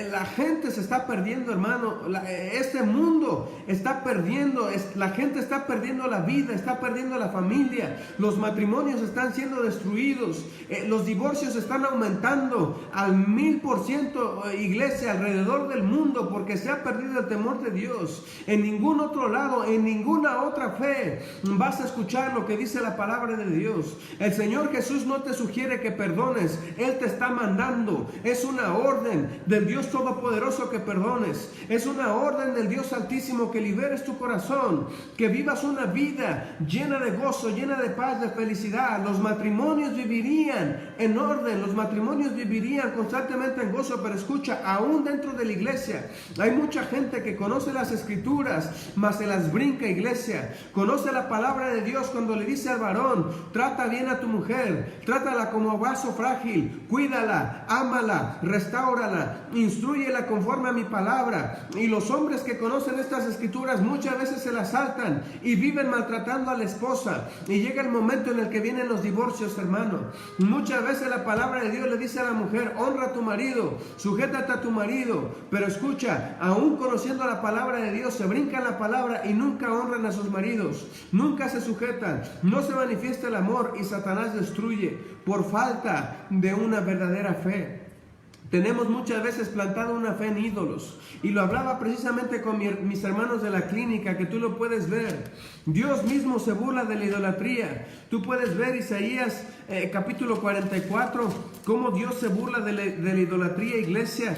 La gente se está perdiendo, hermano. Este mundo está perdiendo. La gente está perdiendo la vida, está perdiendo la familia. Los matrimonios están siendo destruidos. Los divorcios están aumentando al 1000%, iglesia, alrededor del mundo, porque se ha perdido el temor de Dios. En ningún otro lado, en ninguna otra fe vas a escuchar lo que dice la palabra de Dios. El Señor Jesús no te sugiere que perdones. Él te está mandando. Es una orden de del Dios Todopoderoso que perdones. Es una orden del Dios Altísimo que liberes tu corazón, que vivas una vida llena de gozo, llena de paz, de felicidad. Los matrimonios vivirían en orden, los matrimonios vivirían constantemente en gozo. Pero escucha, aún dentro de la iglesia hay mucha gente que conoce las escrituras, mas se las brinca, iglesia. Conoce la palabra de Dios cuando le dice al varón: trata bien a tu mujer, trátala como vaso frágil, cuídala, ámala, restáurala, instrúyela conforme a mi palabra. Y los hombres que conocen estas escrituras muchas veces se las saltan y viven maltratando a la esposa, y llega el momento en el que vienen los divorcios, hermano. Muchas veces la palabra de Dios le dice a la mujer: honra a tu marido, sujétate a tu marido. Pero escucha, aún conociendo la palabra de Dios, se brincan la palabra y nunca honran a sus maridos, nunca se sujetan, no se manifiesta el amor, y Satanás destruye por falta de una verdadera fe. Tenemos muchas veces plantado una fe en ídolos, y lo hablaba precisamente con mis hermanos de la clínica, que tú lo puedes ver. Dios mismo se burla de la idolatría. Tú puedes ver Isaías capítulo 44, cómo Dios se burla de la idolatría, iglesia.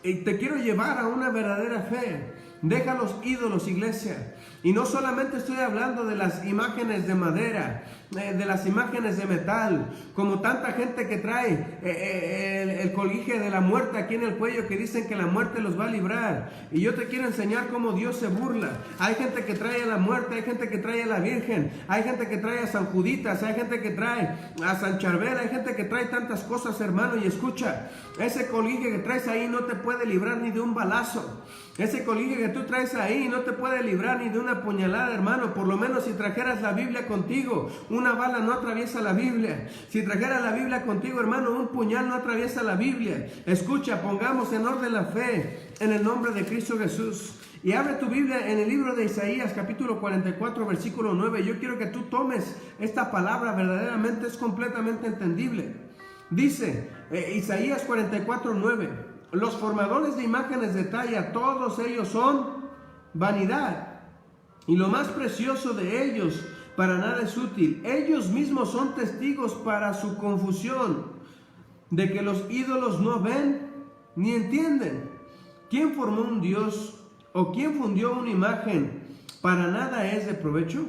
Y te quiero llevar a una verdadera fe. Deja los ídolos, iglesia. Y no solamente estoy hablando de las imágenes de madera, de las imágenes de metal, como tanta gente que trae el colguije de la muerte aquí en el cuello, que dicen que la muerte los va a librar. Y yo te quiero enseñar cómo Dios se burla. Hay gente que trae a la muerte, hay gente que trae a la Virgen, hay gente que trae a San Juditas, hay gente que trae a San Charbel, hay gente que trae tantas cosas, hermano. Y escucha, ese colguije que traes ahí no te puede librar ni de un balazo. Ese colguije que tú traes ahí no te puede librar ni de una puñalada, hermano. Por lo menos si trajeras la Biblia contigo, una bala no atraviesa la Biblia. Si trajeras la Biblia contigo, hermano, un puñal no atraviesa la Biblia. Escucha, pongamos en orden la fe en el nombre de Cristo Jesús. Y abre tu Biblia en el libro de Isaías, capítulo 44, versículo 9. Yo quiero que tú tomes esta palabra, verdaderamente es completamente entendible. Dice Isaías 44, 9. Los formadores de imágenes de talla, todos ellos son vanidad, y lo más precioso de ellos para nada es útil. Ellos mismos son testigos para su confusión, de que los ídolos no ven ni entienden. ¿Quién formó un Dios o quién fundió una imagen? Para nada es de provecho.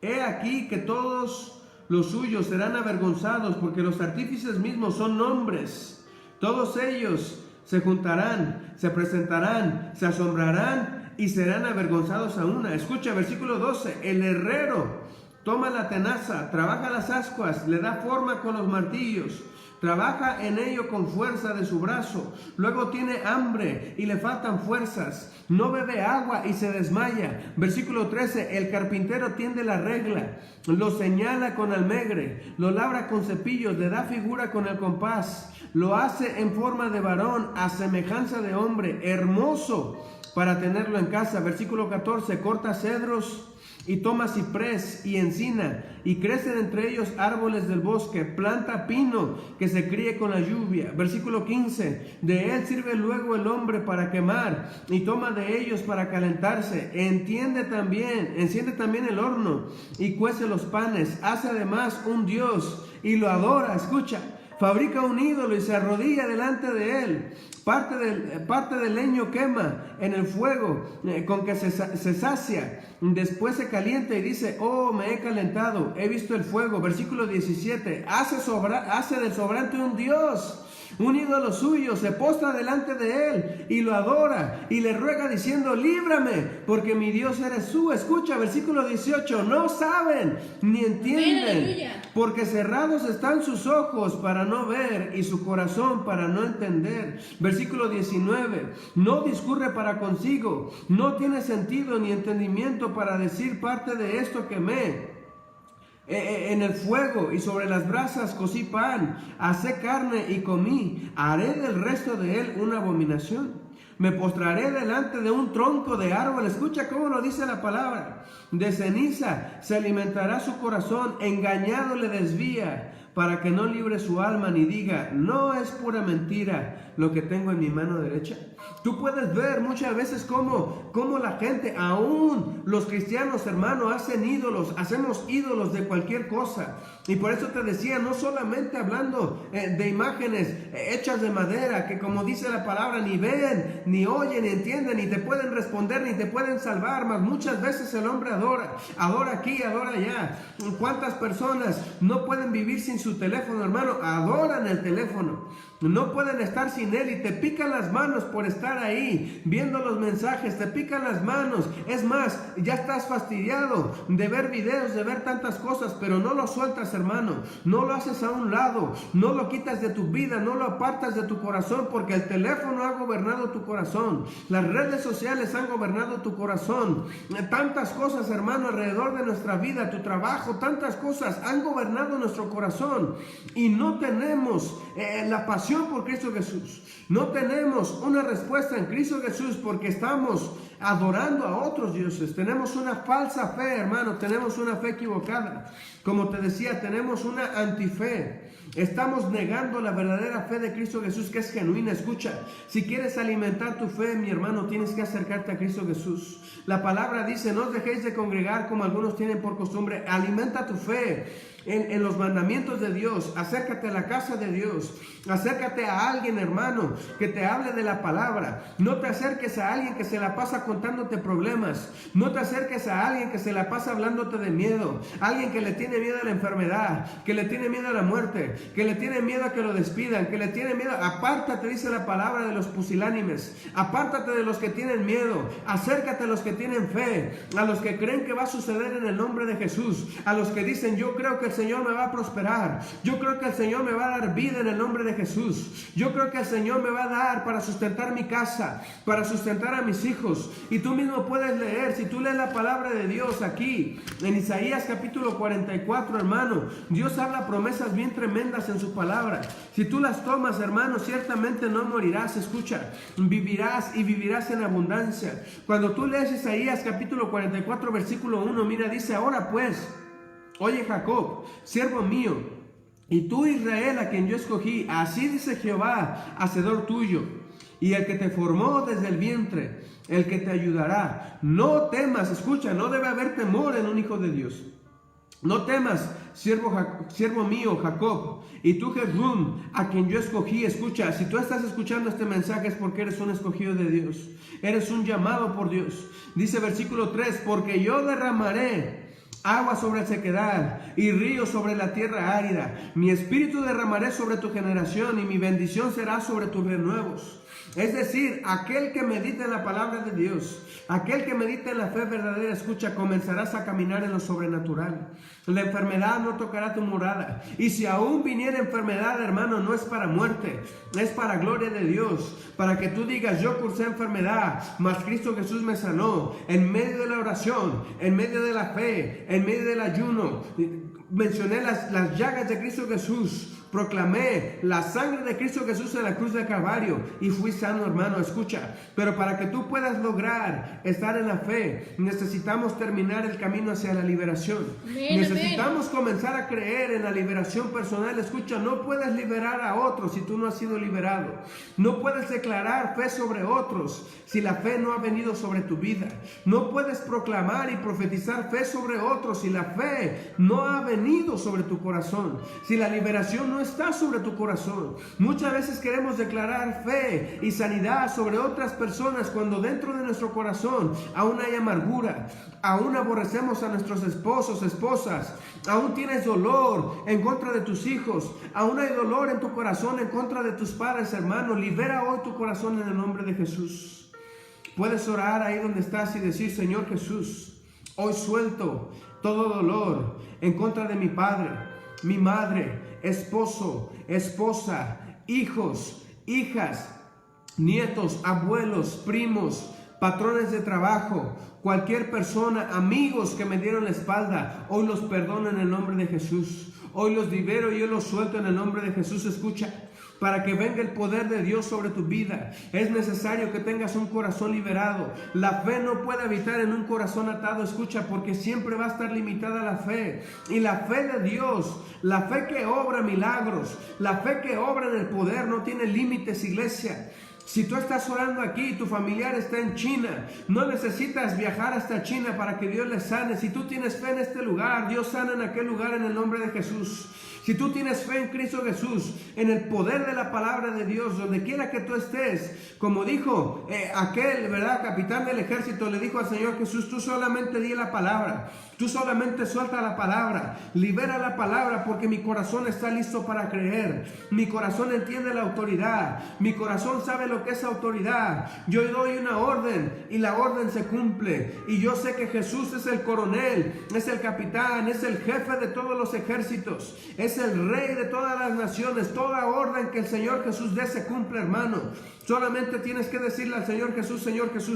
He aquí que todos los suyos serán avergonzados, porque los artífices mismos son hombres. Todos ellos se juntarán, se presentarán, se asombrarán y serán avergonzados a una. Escucha, versículo 12. El herrero toma la tenaza, trabaja las ascuas, le da forma con los martillos, trabaja en ello con fuerza de su brazo. Luego tiene hambre y le faltan fuerzas, no bebe agua y se desmaya. Versículo 13. El carpintero tiende la regla, lo señala con almegre, lo labra con cepillos, le da figura con el compás, lo hace en forma de varón, a semejanza de hombre, hermoso para tenerlo en casa. Versículo 14. Corta cedros y toma ciprés y encina, y crecen entre ellos árboles del bosque. Planta pino que se críe con la lluvia. Versículo 15. De él sirve luego el hombre para quemar, y toma de ellos para calentarse. Enciende también el horno, y cuece los panes. Hace además un dios y lo adora. Escucha, fabrica un ídolo y se arrodilla delante de él. Parte del leño quema en el fuego con que se sacia. Después se calienta y dice: oh, me he calentado, he visto el fuego. Versículo 17. Hace del sobrante un dios, un ídolo suyo, se postra delante de él y lo adora y le ruega diciendo: líbrame, porque mi Dios eres tú. Escucha, versículo 18. No saben ni entienden, porque cerrados están sus ojos para no ver y su corazón para no entender. Versículo 19. No discurre para consigo, no tiene sentido ni entendimiento para decir: parte de esto quemé en el fuego, y sobre las brasas cocí pan, asé carne y comí. Haré del resto de él una abominación. Me postraré delante de un tronco de árbol. Escucha cómo lo dice la palabra. De ceniza se alimentará su corazón, engañado le desvía, para que no libre su alma ni diga, no es pura mentira lo que tengo en mi mano derecha. Tú puedes ver muchas veces cómo la gente, aún los cristianos, hermano, hacemos ídolos de cualquier cosa. Y por eso te decía, no solamente hablando de imágenes hechas de madera, que como dice la palabra, ni ven, ni oyen, ni entienden, ni te pueden responder, ni te pueden salvar, mas muchas veces el hombre adora aquí, adora allá. ¿Cuántas personas no pueden vivir sin su teléfono, hermano? Adoran el teléfono, no pueden estar sin él y te pican las manos por estar ahí viendo los mensajes, te pican las manos. Es más, ya estás fastidiado de ver videos, de ver tantas cosas, pero no lo sueltas, hermano, no lo haces a un lado, no lo quitas de tu vida, no lo apartas de tu corazón, porque el teléfono ha gobernado tu corazón, las redes sociales han gobernado tu corazón, tantas cosas, hermano, alrededor de nuestra vida, tu trabajo, tantas cosas han gobernado nuestro corazón y no tenemos la pasión por Cristo Jesús, no tenemos una respuesta en Cristo Jesús porque estamos adorando a otros dioses. Tenemos una falsa fe, hermano, tenemos una fe equivocada. Como te decía, tenemos una antife. Estamos negando la verdadera fe de Cristo Jesús, que es genuina. Escucha, si quieres alimentar tu fe, mi hermano, tienes que acercarte a Cristo Jesús. La palabra dice, no os dejéis de congregar como algunos tienen por costumbre. Alimenta tu fe en los mandamientos de Dios. Acércate a la casa de Dios. Acércate a alguien, hermano, que te hable de la palabra. No te acerques a alguien que se la pasa contándote problemas. No te acerques a alguien que se la pasa hablándote de miedo. Alguien que le tiene miedo a la enfermedad, que le tiene miedo a la muerte, que le tiene miedo a que lo despidan, que le tiene miedo. Apártate, dice la palabra, de los pusilánimes. Apártate de los que tienen miedo. Acércate a los que tienen fe, a los que creen que va a suceder en el nombre de Jesús, a los que dicen, yo creo que el Señor me va a prosperar, yo creo que el Señor me va a dar vida en el nombre de Jesús, yo creo que el Señor me va a dar para sustentar mi casa, para sustentar a mis hijos. Y tú mismo puedes leer, si tú lees la palabra de Dios aquí en Isaías capítulo 44, hermano, Dios habla promesas bien tremendas en su palabra. Si tú las tomas, hermano, ciertamente no morirás. Escucha, vivirás y vivirás en abundancia. Cuando tú lees Isaías capítulo 44 versículo 1, mira, dice, ahora pues, oye Jacob, siervo mío, y tú Israel, a quien yo escogí, así dice Jehová, hacedor tuyo, y el que te formó desde el vientre, el que te ayudará. No temas, escucha, no debe haber temor en un hijo de Dios. No temas, siervo mío, Jacob, y tú, Jezreel, a quien yo escogí. Escucha, si tú estás escuchando este mensaje es porque eres un escogido de Dios, eres un llamado por Dios. Dice versículo 3, porque yo derramaré agua sobre la sequedad y ríos sobre la tierra árida. Mi espíritu derramaré sobre tu generación y mi bendición será sobre tus renuevos. Es decir, aquel que medita en la palabra de Dios, aquel que medita en la fe verdadera, escucha, comenzarás a caminar en lo sobrenatural. La enfermedad no tocará tu morada. Y si aún viniera enfermedad, hermano, no es para muerte, es para gloria de Dios. Para que tú digas, yo cursé enfermedad, mas Cristo Jesús me sanó. En medio de la oración, en medio de la fe, en medio del ayuno, mencioné las llagas de Cristo Jesús. Proclamé la sangre de Cristo Jesús en la cruz de Calvario y fui sano, hermano. Escucha, pero para que tú puedas lograr estar en la fe, necesitamos terminar el camino hacia la liberación. Necesitamos comenzar a creer en la liberación personal. Escucha, no puedes liberar a otros si tú no has sido liberado. No puedes declarar fe sobre otros si la fe no ha venido sobre tu vida. No puedes proclamar y profetizar fe sobre otros si la fe no ha venido sobre tu corazón. Si la liberación no está sobre tu corazón. Muchas veces queremos declarar fe y sanidad sobre otras personas cuando dentro de nuestro corazón aún hay amargura, aún aborrecemos a nuestros esposos, esposas, aún tienes dolor en contra de tus hijos, aún hay dolor en tu corazón en contra de tus padres, hermano. Libera hoy tu corazón en el nombre de Jesús. Puedes orar ahí donde estás y decir, Señor Jesús, hoy suelto todo dolor en contra de mi padre, mi madre, esposo, esposa, hijos, hijas, nietos, abuelos, primos, patrones de trabajo, cualquier persona, amigos que me dieron la espalda. Hoy los perdono en el nombre de Jesús. Hoy los libero y yo los suelto en el nombre de Jesús. Escucha, para que venga el poder de Dios sobre tu vida. Es necesario que tengas un corazón liberado. La fe no puede habitar en un corazón atado, escucha, porque siempre va a estar limitada la fe. Y la fe de Dios, la fe que obra milagros, la fe que obra en el poder, no tiene límites, iglesia. Si tú estás orando aquí y tu familiar está en China, no necesitas viajar hasta China para que Dios le sane. Si tú tienes fe en este lugar, Dios sana en aquel lugar en el nombre de Jesús. Si tú tienes fe en Cristo Jesús, en el poder de la palabra de Dios, donde quiera que tú estés, como dijo aquel, ¿verdad?, capitán del ejército, le dijo al Señor Jesús, tú solamente di la palabra, tú solamente suelta la palabra, libera la palabra, porque mi corazón está listo para creer, mi corazón entiende la autoridad, mi corazón sabe lo que es autoridad. Yo doy una orden y la orden se cumple, y yo sé que Jesús es el coronel, es el capitán, es el jefe de todos los ejércitos, es el rey de todas las naciones. Toda orden que el Señor Jesús dé se cumple, hermano. Solamente tienes que decirle al Señor Jesús,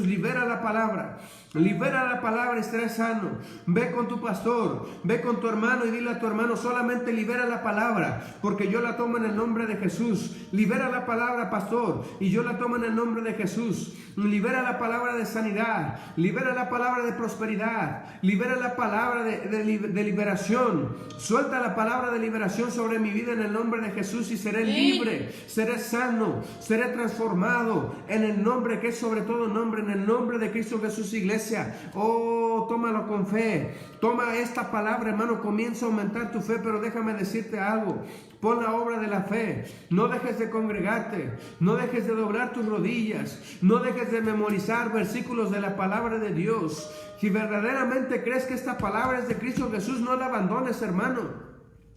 libera la palabra y estarás sano. Ve con tu pastor, ve con tu hermano y dile a tu hermano, solamente libera la palabra, porque yo la tomo en el nombre de Jesús. Libera la palabra, pastor, y yo la tomo en el nombre de Jesús. Libera la palabra de sanidad, libera la palabra de prosperidad, libera la palabra de liberación. Suelta la palabra de liberación sobre mi vida en el nombre de Jesús y seré libre, seré sano, seré transformado en el nombre que es sobre todo nombre, en el nombre de Cristo Jesús, iglesia. Oh, tómalo con fe. Toma esta palabra, hermano, comienza a aumentar tu fe, pero déjame decirte algo. Pon la obra de la fe. No dejes de congregarte, no dejes de doblar tus rodillas, no dejes de memorizar versículos de la palabra de Dios. Si verdaderamente crees que esta palabra es de Cristo Jesús, no la abandones, hermano.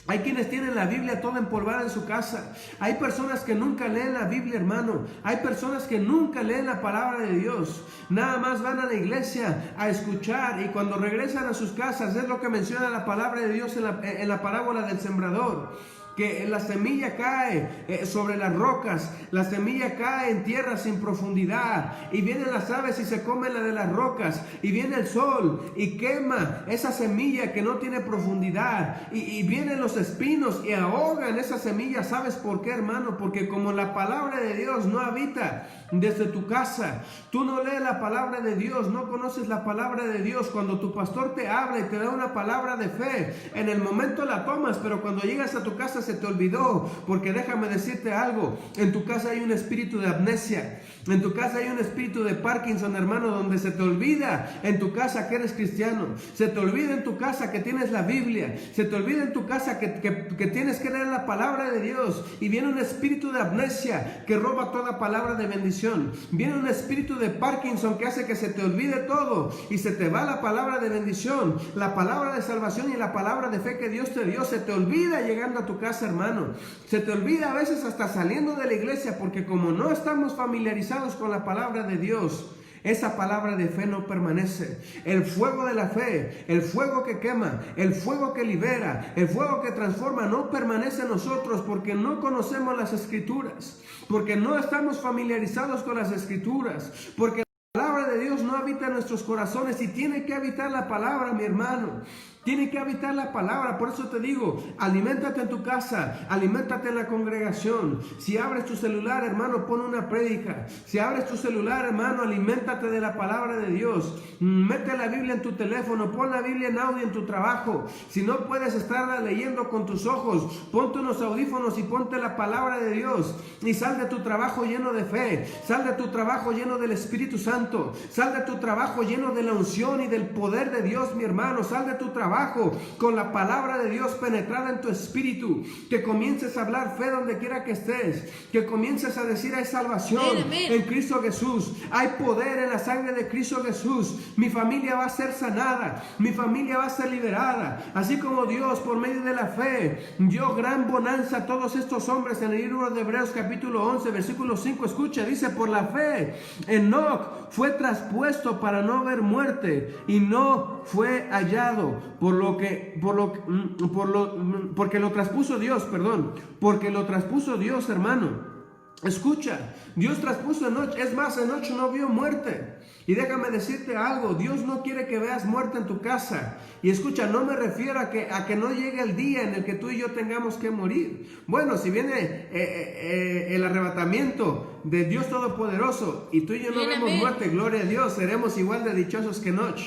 Hay quienes tienen la Biblia toda empolvada en su casa. Hay personas que nunca leen la Biblia, hermano. Hay personas que nunca leen la palabra de Dios. Nada más van a la iglesia a escuchar, y cuando regresan a sus casas, es lo que menciona la palabra de Dios en la parábola del sembrador, que la semilla cae sobre las rocas, la semilla cae en tierra sin profundidad, y vienen las aves y se comen la de las rocas, y viene el sol y quema esa semilla que no tiene profundidad, y vienen los espinos y ahogan esa semilla. ¿Sabes por qué, hermano? Porque como la palabra de Dios no habita desde tu casa, tú no lees la palabra de Dios, no conoces la palabra de Dios. Cuando tu pastor te habla y te da una palabra de fe, en el momento la tomas, pero cuando llegas a tu casa se te olvidó, porque déjame decirte algo, en tu casa hay un espíritu de amnesia, en tu casa hay un espíritu de Parkinson, hermano, donde se te olvida en tu casa que eres cristiano, se te olvida en tu casa que tienes la Biblia, se te olvida en tu casa que tienes que leer la palabra de Dios, y viene un espíritu de amnesia que roba toda palabra de bendición, viene un espíritu de Parkinson que hace que se te olvide todo y se te va la palabra de bendición, la palabra de salvación y la palabra de fe que Dios te dio. Se te olvida llegando a tu casa, hermano, se te olvida a veces hasta saliendo de la iglesia, porque como no estamos familiarizados con la palabra de Dios, esa palabra de fe no permanece. El fuego de la fe, el fuego que quema, el fuego que libera, el fuego que transforma, no permanece en nosotros, porque no conocemos las escrituras, porque no estamos familiarizados con las escrituras, porque la palabra de Dios no habita en nuestros corazones, y tiene que habitar la palabra, mi hermano. Tiene que habitar la palabra. Por eso te digo, aliméntate en tu casa, aliméntate en la congregación. Si abres tu celular, hermano, pon una prédica. Si abres tu celular, hermano, aliméntate de la palabra de Dios. Mete la Biblia en tu teléfono, pon la Biblia en audio en tu trabajo. Si no puedes estarla leyendo con tus ojos, ponte unos audífonos y ponte la palabra de Dios, y sal de tu trabajo lleno de fe, sal de tu trabajo lleno del Espíritu Santo, sal de tu trabajo lleno de la unción y del poder de Dios, mi hermano. Sal de tu trabajo con la palabra de Dios penetrada en tu espíritu, que comiences a hablar fe donde quiera que estés, que comiences a decir: hay salvación en Cristo Jesús, hay poder en la sangre de Cristo Jesús, mi familia va a ser sanada, mi familia va a ser liberada, así como Dios por medio de la fe dio gran bonanza a todos estos hombres. En el libro de Hebreos capítulo 11 versículo 5, escucha, dice: por la fe Enoc fue traspuesto para no ver muerte, y no fue hallado, porque lo traspuso Dios, hermano. Escucha, Dios traspuso Enoch, es más, Enoch no vio muerte. Y déjame decirte algo, Dios no quiere que veas muerte en tu casa. Y escucha, no me refiero a que no llegue el día en el que tú y yo tengamos que morir. Bueno, si viene el arrebatamiento de Dios Todopoderoso y tú y yo no vemos muerte, gloria a Dios, seremos igual de dichosos que Enoch.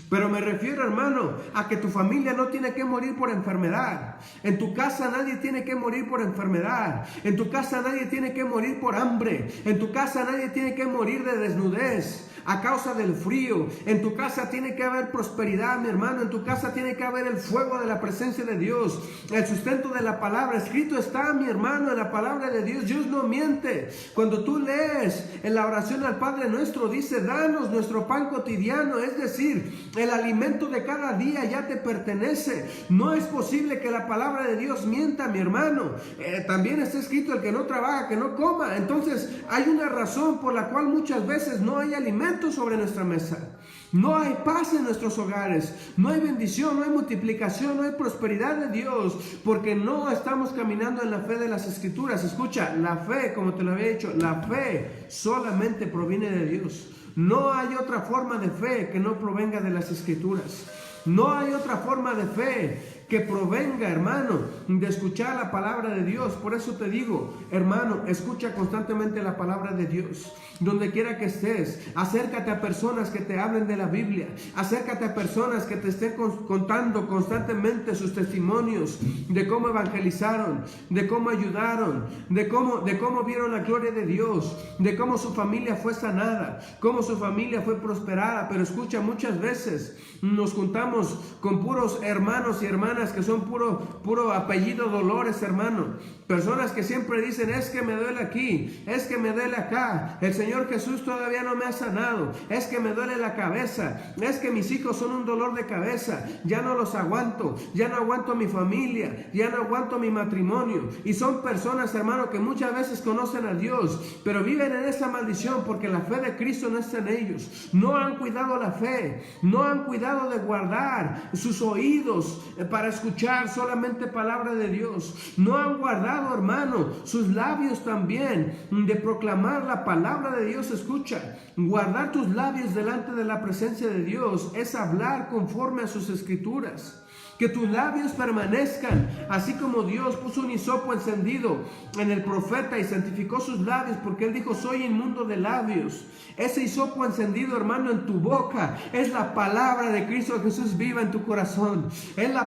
Pero me refiero, hermano, a que tu familia no tiene que morir por enfermedad. En tu casa nadie tiene que morir por enfermedad. En tu casa nadie tiene que morir por hambre. En tu casa nadie tiene que morir de desnudez a causa del frío. En tu casa tiene que haber prosperidad, mi hermano. En tu casa tiene que haber el fuego de la presencia de Dios, el sustento de la palabra. Escrito está, mi hermano, en la palabra de Dios. Dios no miente. Cuando tú lees en la oración al Padre Nuestro, dice: danos nuestro pan cotidiano. Es decir, el alimento de cada día ya te pertenece. No es posible que la palabra de Dios mienta, mi hermano. También está escrito: el que no trabaja, que no coma. Entonces hay una razón por la cual muchas veces no hay alimento sobre nuestra mesa. No hay paz en nuestros hogares, no hay bendición, no hay multiplicación, no hay prosperidad de Dios, porque no estamos caminando en la fe de las Escrituras. Escucha, la fe, como te lo había dicho, la fe solamente proviene de Dios. No hay otra forma de fe que no provenga de las Escrituras. No hay otra forma de fe que provenga, hermano, de escuchar la palabra de Dios. Por eso te digo, hermano, escucha constantemente la palabra de Dios. Donde quiera que estés, acércate a personas que te hablen de la Biblia. Acércate a personas que te estén contando constantemente sus testimonios de cómo evangelizaron, de cómo ayudaron, de cómo vieron la gloria de Dios, de cómo su familia fue sanada, cómo su familia fue prosperada. Pero escucha, muchas veces nos juntamos con puros hermanos y hermanas que son puro apellido Dolores, hermano. Personas que siempre dicen: es que me duele aquí, es que me duele acá, el Señor Jesús todavía no me ha sanado, es que me duele la cabeza, es que mis hijos son un dolor de cabeza, ya no los aguanto, ya no aguanto mi familia, ya no aguanto mi matrimonio. Y son personas, hermano, que muchas veces conocen a Dios, pero viven en esa maldición porque la fe de Cristo no está en ellos. No han cuidado la fe, no han cuidado de guardar sus oídos para escuchar solamente palabra de Dios. No han guardado, hermano, sus labios también de proclamar la palabra de Dios. Escucha, guardar tus labios delante de la presencia de Dios es hablar conforme a sus escrituras. Que tus labios permanezcan, así como Dios puso un hisopo encendido en el profeta y santificó sus labios, porque él dijo: soy inmundo de labios. Ese hisopo encendido, hermano, en tu boca es la palabra de Cristo Jesús viva en tu corazón. Es la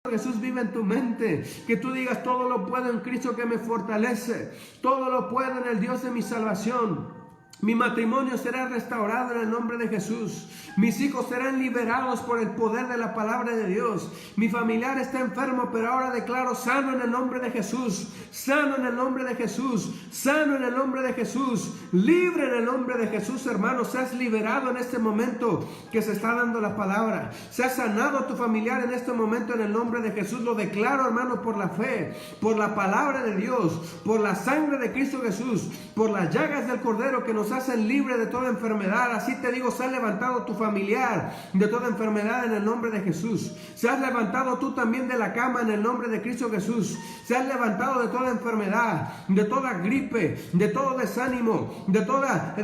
Jesús vive en tu mente, que tú digas: todo lo puedo en Cristo que me fortalece, todo lo puedo en el Dios de mi salvación. Mi matrimonio será restaurado en el nombre de Jesús. Mis hijos serán liberados por el poder de la palabra de Dios. Mi familiar está enfermo, pero ahora declaro sano en el nombre de Jesús. Sano en el nombre de Jesús. Sano en el nombre de Jesús. Libre en el nombre de Jesús, hermano. Seas liberado en este momento que se está dando la palabra. Seas sanado tu familiar en este momento en el nombre de Jesús. Lo declaro, hermano, por la fe, por la palabra de Dios, por la sangre de Cristo Jesús, por las llagas del Cordero que nos hacen libre de toda enfermedad. Así te digo, se ha levantado tu familiar de toda enfermedad en el nombre de Jesús. Se has levantado tú también de la cama en el nombre de Cristo Jesús. Se has levantado de toda enfermedad, de toda gripe, de todo desánimo, de toda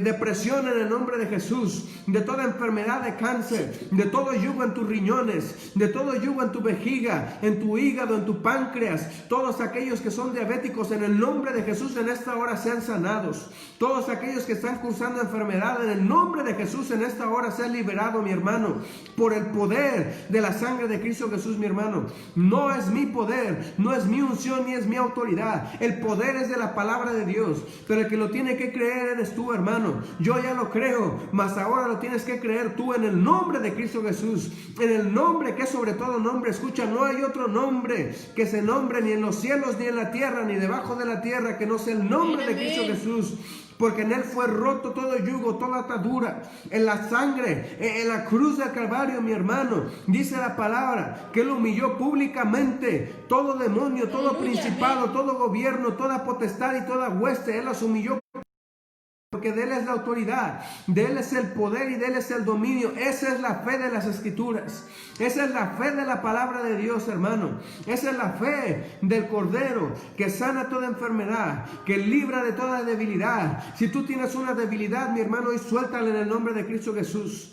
depresión en el nombre de Jesús, de toda enfermedad de cáncer, de todo yugo en tus riñones, de todo yugo en tu vejiga, en tu hígado, en tu páncreas. Todos aquellos que son diabéticos en el nombre de Jesús en esta hora sean sanados. Todos aquellos que están cursando enfermedad en el nombre de Jesús en esta hora sean liberados, mi hermano, por el poder de la sangre de Cristo Jesús, mi hermano. No es mi poder, no es mi unción ni es mi autoridad. El poder es de la palabra de Dios, pero el que lo tiene que creer eres tú, hermano. Yo ya lo creo, mas ahora lo tienes que creer tú en el nombre de Cristo Jesús, en el nombre que es sobre todo nombre. Escucha, no hay otro nombre que se nombre ni en los cielos, ni en la tierra, ni debajo de la tierra, que no sea el nombre de Cristo Jesús. Porque en él fue roto todo yugo, toda atadura, en la sangre, en la cruz del Calvario, mi hermano. Dice la palabra que él humilló públicamente todo demonio, todo principado, todo gobierno, toda potestad y toda hueste. Él las humilló porque de Él es la autoridad, de Él es el poder y de Él es el dominio. Esa es la fe de las Escrituras. Esa es la fe de la palabra de Dios, hermano. Esa es la fe del Cordero que sana toda enfermedad, que libra de toda debilidad. Si tú tienes una debilidad, mi hermano, hoy suéltala en el nombre de Cristo Jesús.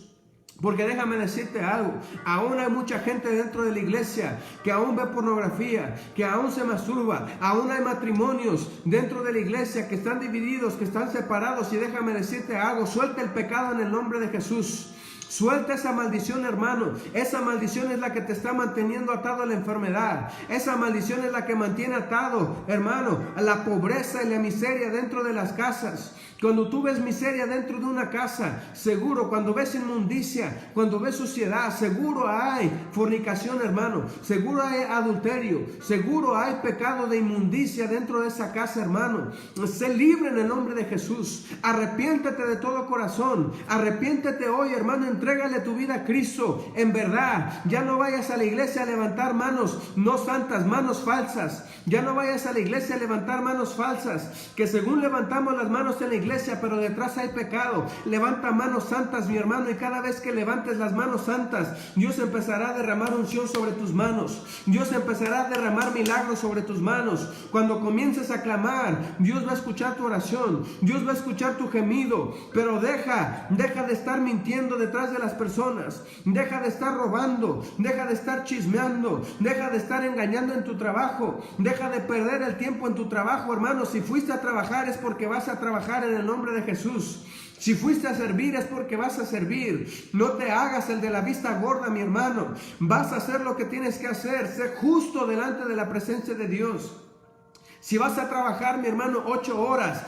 Porque déjame decirte algo, aún hay mucha gente dentro de la iglesia que aún ve pornografía, que aún se masturba, aún hay matrimonios dentro de la iglesia que están divididos, que están separados, y déjame decirte algo, suelta el pecado en el nombre de Jesús. Suelta esa maldición, hermano. Esa maldición es la que te está manteniendo atado a la enfermedad. Esa maldición es la que mantiene atado, hermano, a la pobreza y la miseria dentro de las casas. Cuando tú ves miseria dentro de una casa, seguro, cuando ves inmundicia, cuando ves suciedad, seguro hay fornicación, hermano. Seguro hay adulterio. Seguro hay pecado de inmundicia dentro de esa casa, hermano. Sé libre en el nombre de Jesús. Arrepiéntete de todo corazón. Arrepiéntete hoy, hermano. Entrégale tu vida a Cristo. En verdad, ya no vayas a la iglesia a levantar manos no santas, manos falsas. Ya no vayas a la iglesia a levantar manos falsas, que según levantamos las manos en la iglesia, pero detrás hay pecado. Levanta manos santas, mi hermano, y cada vez que levantes las manos santas, Dios empezará a derramar unción sobre tus manos. Dios empezará a derramar milagros sobre tus manos. Cuando comiences a clamar, Dios va a escuchar tu oración. Dios va a escuchar tu gemido. Pero deja de estar mintiendo detrás de las personas. Deja de estar robando. Deja de estar chismeando. Deja de estar engañando en tu trabajo. Deja de perder el tiempo en tu trabajo, hermano. Si fuiste a trabajar es porque vas a trabajar en el nombre de Jesús. Si fuiste a servir es porque vas a servir. No te hagas el de la vista gorda, mi hermano. Vas a hacer lo que tienes que hacer. Sé justo delante de la presencia de Dios. Si vas a trabajar, mi hermano, 8 horas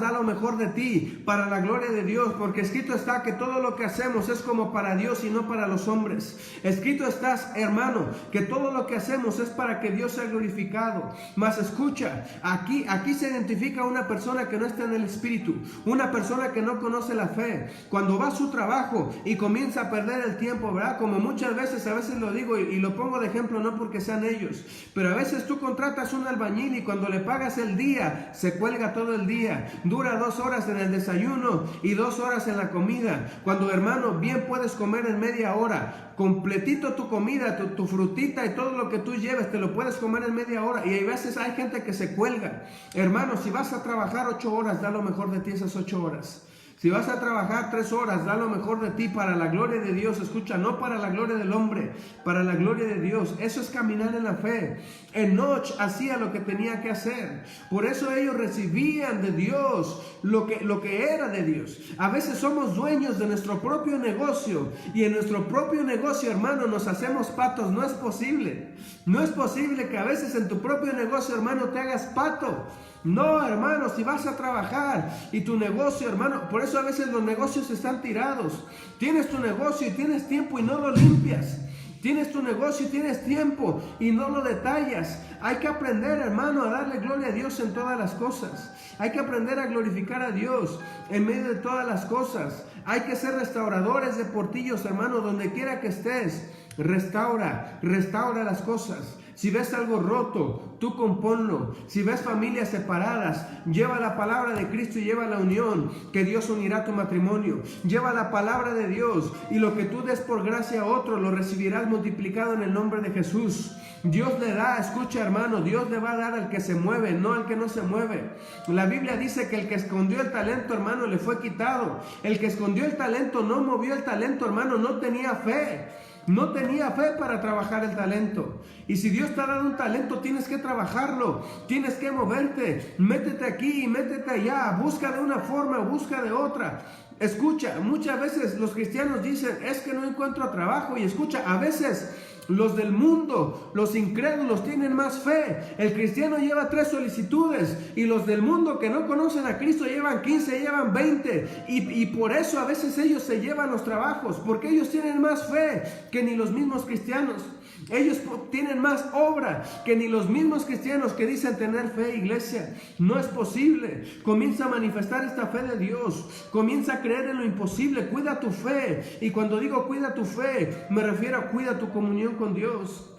da lo mejor de ti para la gloria de Dios, porque escrito está que todo lo que hacemos es como para Dios y no para los hombres. Escrito está, hermano, que todo lo que hacemos es para que Dios sea glorificado. Mas escucha, aquí se identifica una persona que no está en el Espíritu, una persona que no conoce la fe. Cuando va a su trabajo y comienza a perder el tiempo, ¿verdad? Como muchas veces, a veces lo digo y lo pongo de ejemplo, no porque sean ellos, pero a veces tú contratas un albañil y cuando le pagas el día, se cuelga todo el día. Dura 2 horas en el desayuno y 2 horas en la comida. Cuando, hermano, bien puedes comer en media hora. Completito tu comida, tu frutita y todo lo que tú lleves, te lo puedes comer en media hora. Y hay veces hay gente que se cuelga. Hermano, si vas a trabajar 8 horas, da lo mejor de ti esas 8 horas. Si vas a trabajar 3 horas, da lo mejor de ti para la gloria de Dios. Escucha, no para la gloria del hombre, para la gloria de Dios. Eso es caminar en la fe. Enoch hacía lo que tenía que hacer. Por eso ellos recibían de Dios lo que era de Dios. A veces somos dueños de nuestro propio negocio y en nuestro propio negocio, hermano, nos hacemos patos. No es posible. No es posible que a veces en tu propio negocio, hermano, te hagas pato. No, hermano, si vas a trabajar y tu negocio, hermano, por eso a veces los negocios están tirados. Tienes tu negocio y tienes tiempo y no lo limpias. Tienes tu negocio y tienes tiempo y no lo detallas. Hay que aprender, hermano, a darle gloria a Dios en todas las cosas. Hay que aprender a glorificar a Dios en medio de todas las cosas. Hay que ser restauradores de portillos, hermano, donde quiera que estés. Restaura las cosas. Si ves algo roto, tú componlo. Si ves familias separadas, lleva la palabra de Cristo y lleva la unión, que Dios unirá tu matrimonio. Lleva la palabra de Dios y lo que tú des por gracia a otro, lo recibirás multiplicado en el nombre de Jesús. Dios le da, escucha, hermano, Dios le va a dar al que se mueve, no al que no se mueve. La Biblia dice que el que escondió el talento, hermano, le fue quitado. El que escondió el talento no movió el talento, hermano, no tenía fe. No tenía fe para trabajar el talento. Y si Dios te ha dado un talento, tienes que trabajarlo. Tienes que moverte. Métete aquí, métete allá. Busca de una forma, busca de otra. Escucha, muchas veces los cristianos dicen, es que no encuentro trabajo. Y escucha, a veces los del mundo, los incrédulos tienen más fe. El cristiano lleva 3 solicitudes y los del mundo que no conocen a Cristo llevan 15, llevan 20 y por eso a veces ellos se llevan los trabajos, porque ellos tienen más fe que ni los mismos cristianos. Ellos tienen más obra que ni los mismos cristianos que dicen tener fe, iglesia. No es posible. Comienza a manifestar esta fe de Dios. Comienza a creer en lo imposible. Cuida tu fe. Y cuando digo cuida tu fe, me refiero a cuida tu comunión con Dios.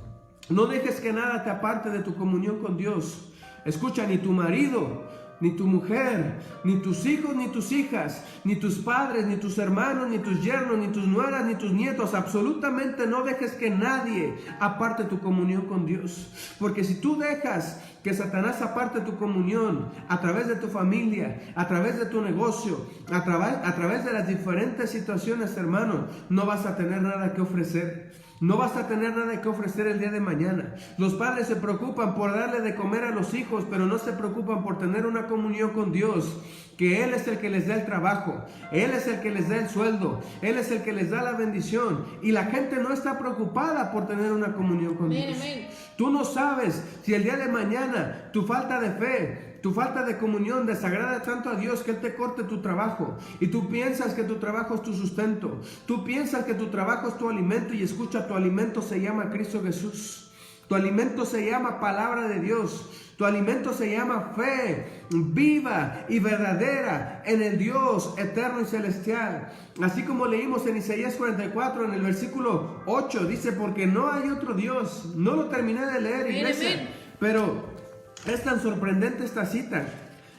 No dejes que nada te aparte de tu comunión con Dios. Escucha, ni tu marido, ni tu mujer, ni tus hijos, ni tus hijas, ni tus padres, ni tus hermanos, ni tus yernos, ni tus nueras, ni tus nietos. Absolutamente no dejes que nadie aparte tu comunión con Dios. Porque si tú dejas que Satanás aparte tu comunión a través de tu familia, a través de tu negocio, a través de las diferentes situaciones, hermano, no vas a tener nada que ofrecer. No vas a tener nada que ofrecer el día de mañana. Los padres se preocupan por darle de comer a los hijos, pero no se preocupan por tener una comunión con Dios, que Él es el que les da el trabajo, Él es el que les da el sueldo, Él es el que les da la bendición. Y la gente no está preocupada por tener una comunión con Dios. Tú no sabes si el día de mañana tu falta de fe, tu falta de comunión desagrada tanto a Dios que Él te corte tu trabajo. Y tú piensas que tu trabajo es tu sustento. Tú piensas que tu trabajo es tu alimento. Y escucha, tu alimento se llama Cristo Jesús. Tu alimento se llama palabra de Dios. Tu alimento se llama fe viva y verdadera en el Dios eterno y celestial. Así como leímos en Isaías 44, en el versículo 8, dice, porque no hay otro Dios. No lo terminé de leer, iglesia, pero es tan sorprendente esta cita.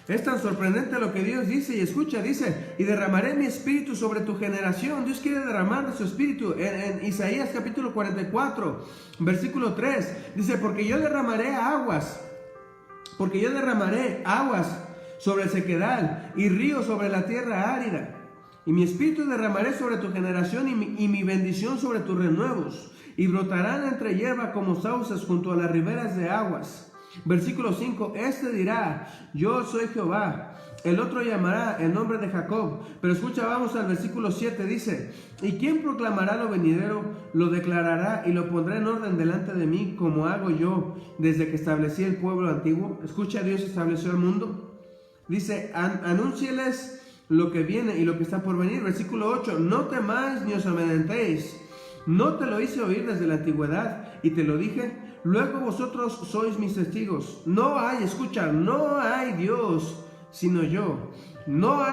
Es tan sorprendente lo que Dios dice. Y escucha, dice, y derramaré mi espíritu sobre tu generación. Dios quiere derramar su espíritu. En Isaías capítulo 44, versículo 3, dice, porque yo derramaré aguas sobre el sequedal y ríos sobre la tierra árida. Y mi espíritu derramaré sobre tu generación y mi bendición sobre tus renuevos. Y brotarán entre hierba como sauces junto a las riberas de aguas. Versículo 5, este dirá, yo soy Jehová. El otro llamará el nombre de Jacob. Pero escucha, vamos al versículo 7, dice, ¿y quién proclamará lo venidero? Lo declarará y lo pondrá en orden delante de mí, como hago yo desde que establecí el pueblo antiguo. Escucha, Dios estableció el mundo. Dice, anúncieles lo que viene y lo que está por venir. Versículo 8, no temáis ni os amedrentéis. No te lo hice oír desde la antigüedad y te lo dije. Luego vosotros sois mis testigos. No hay, escucha, no hay Dios sino yo. No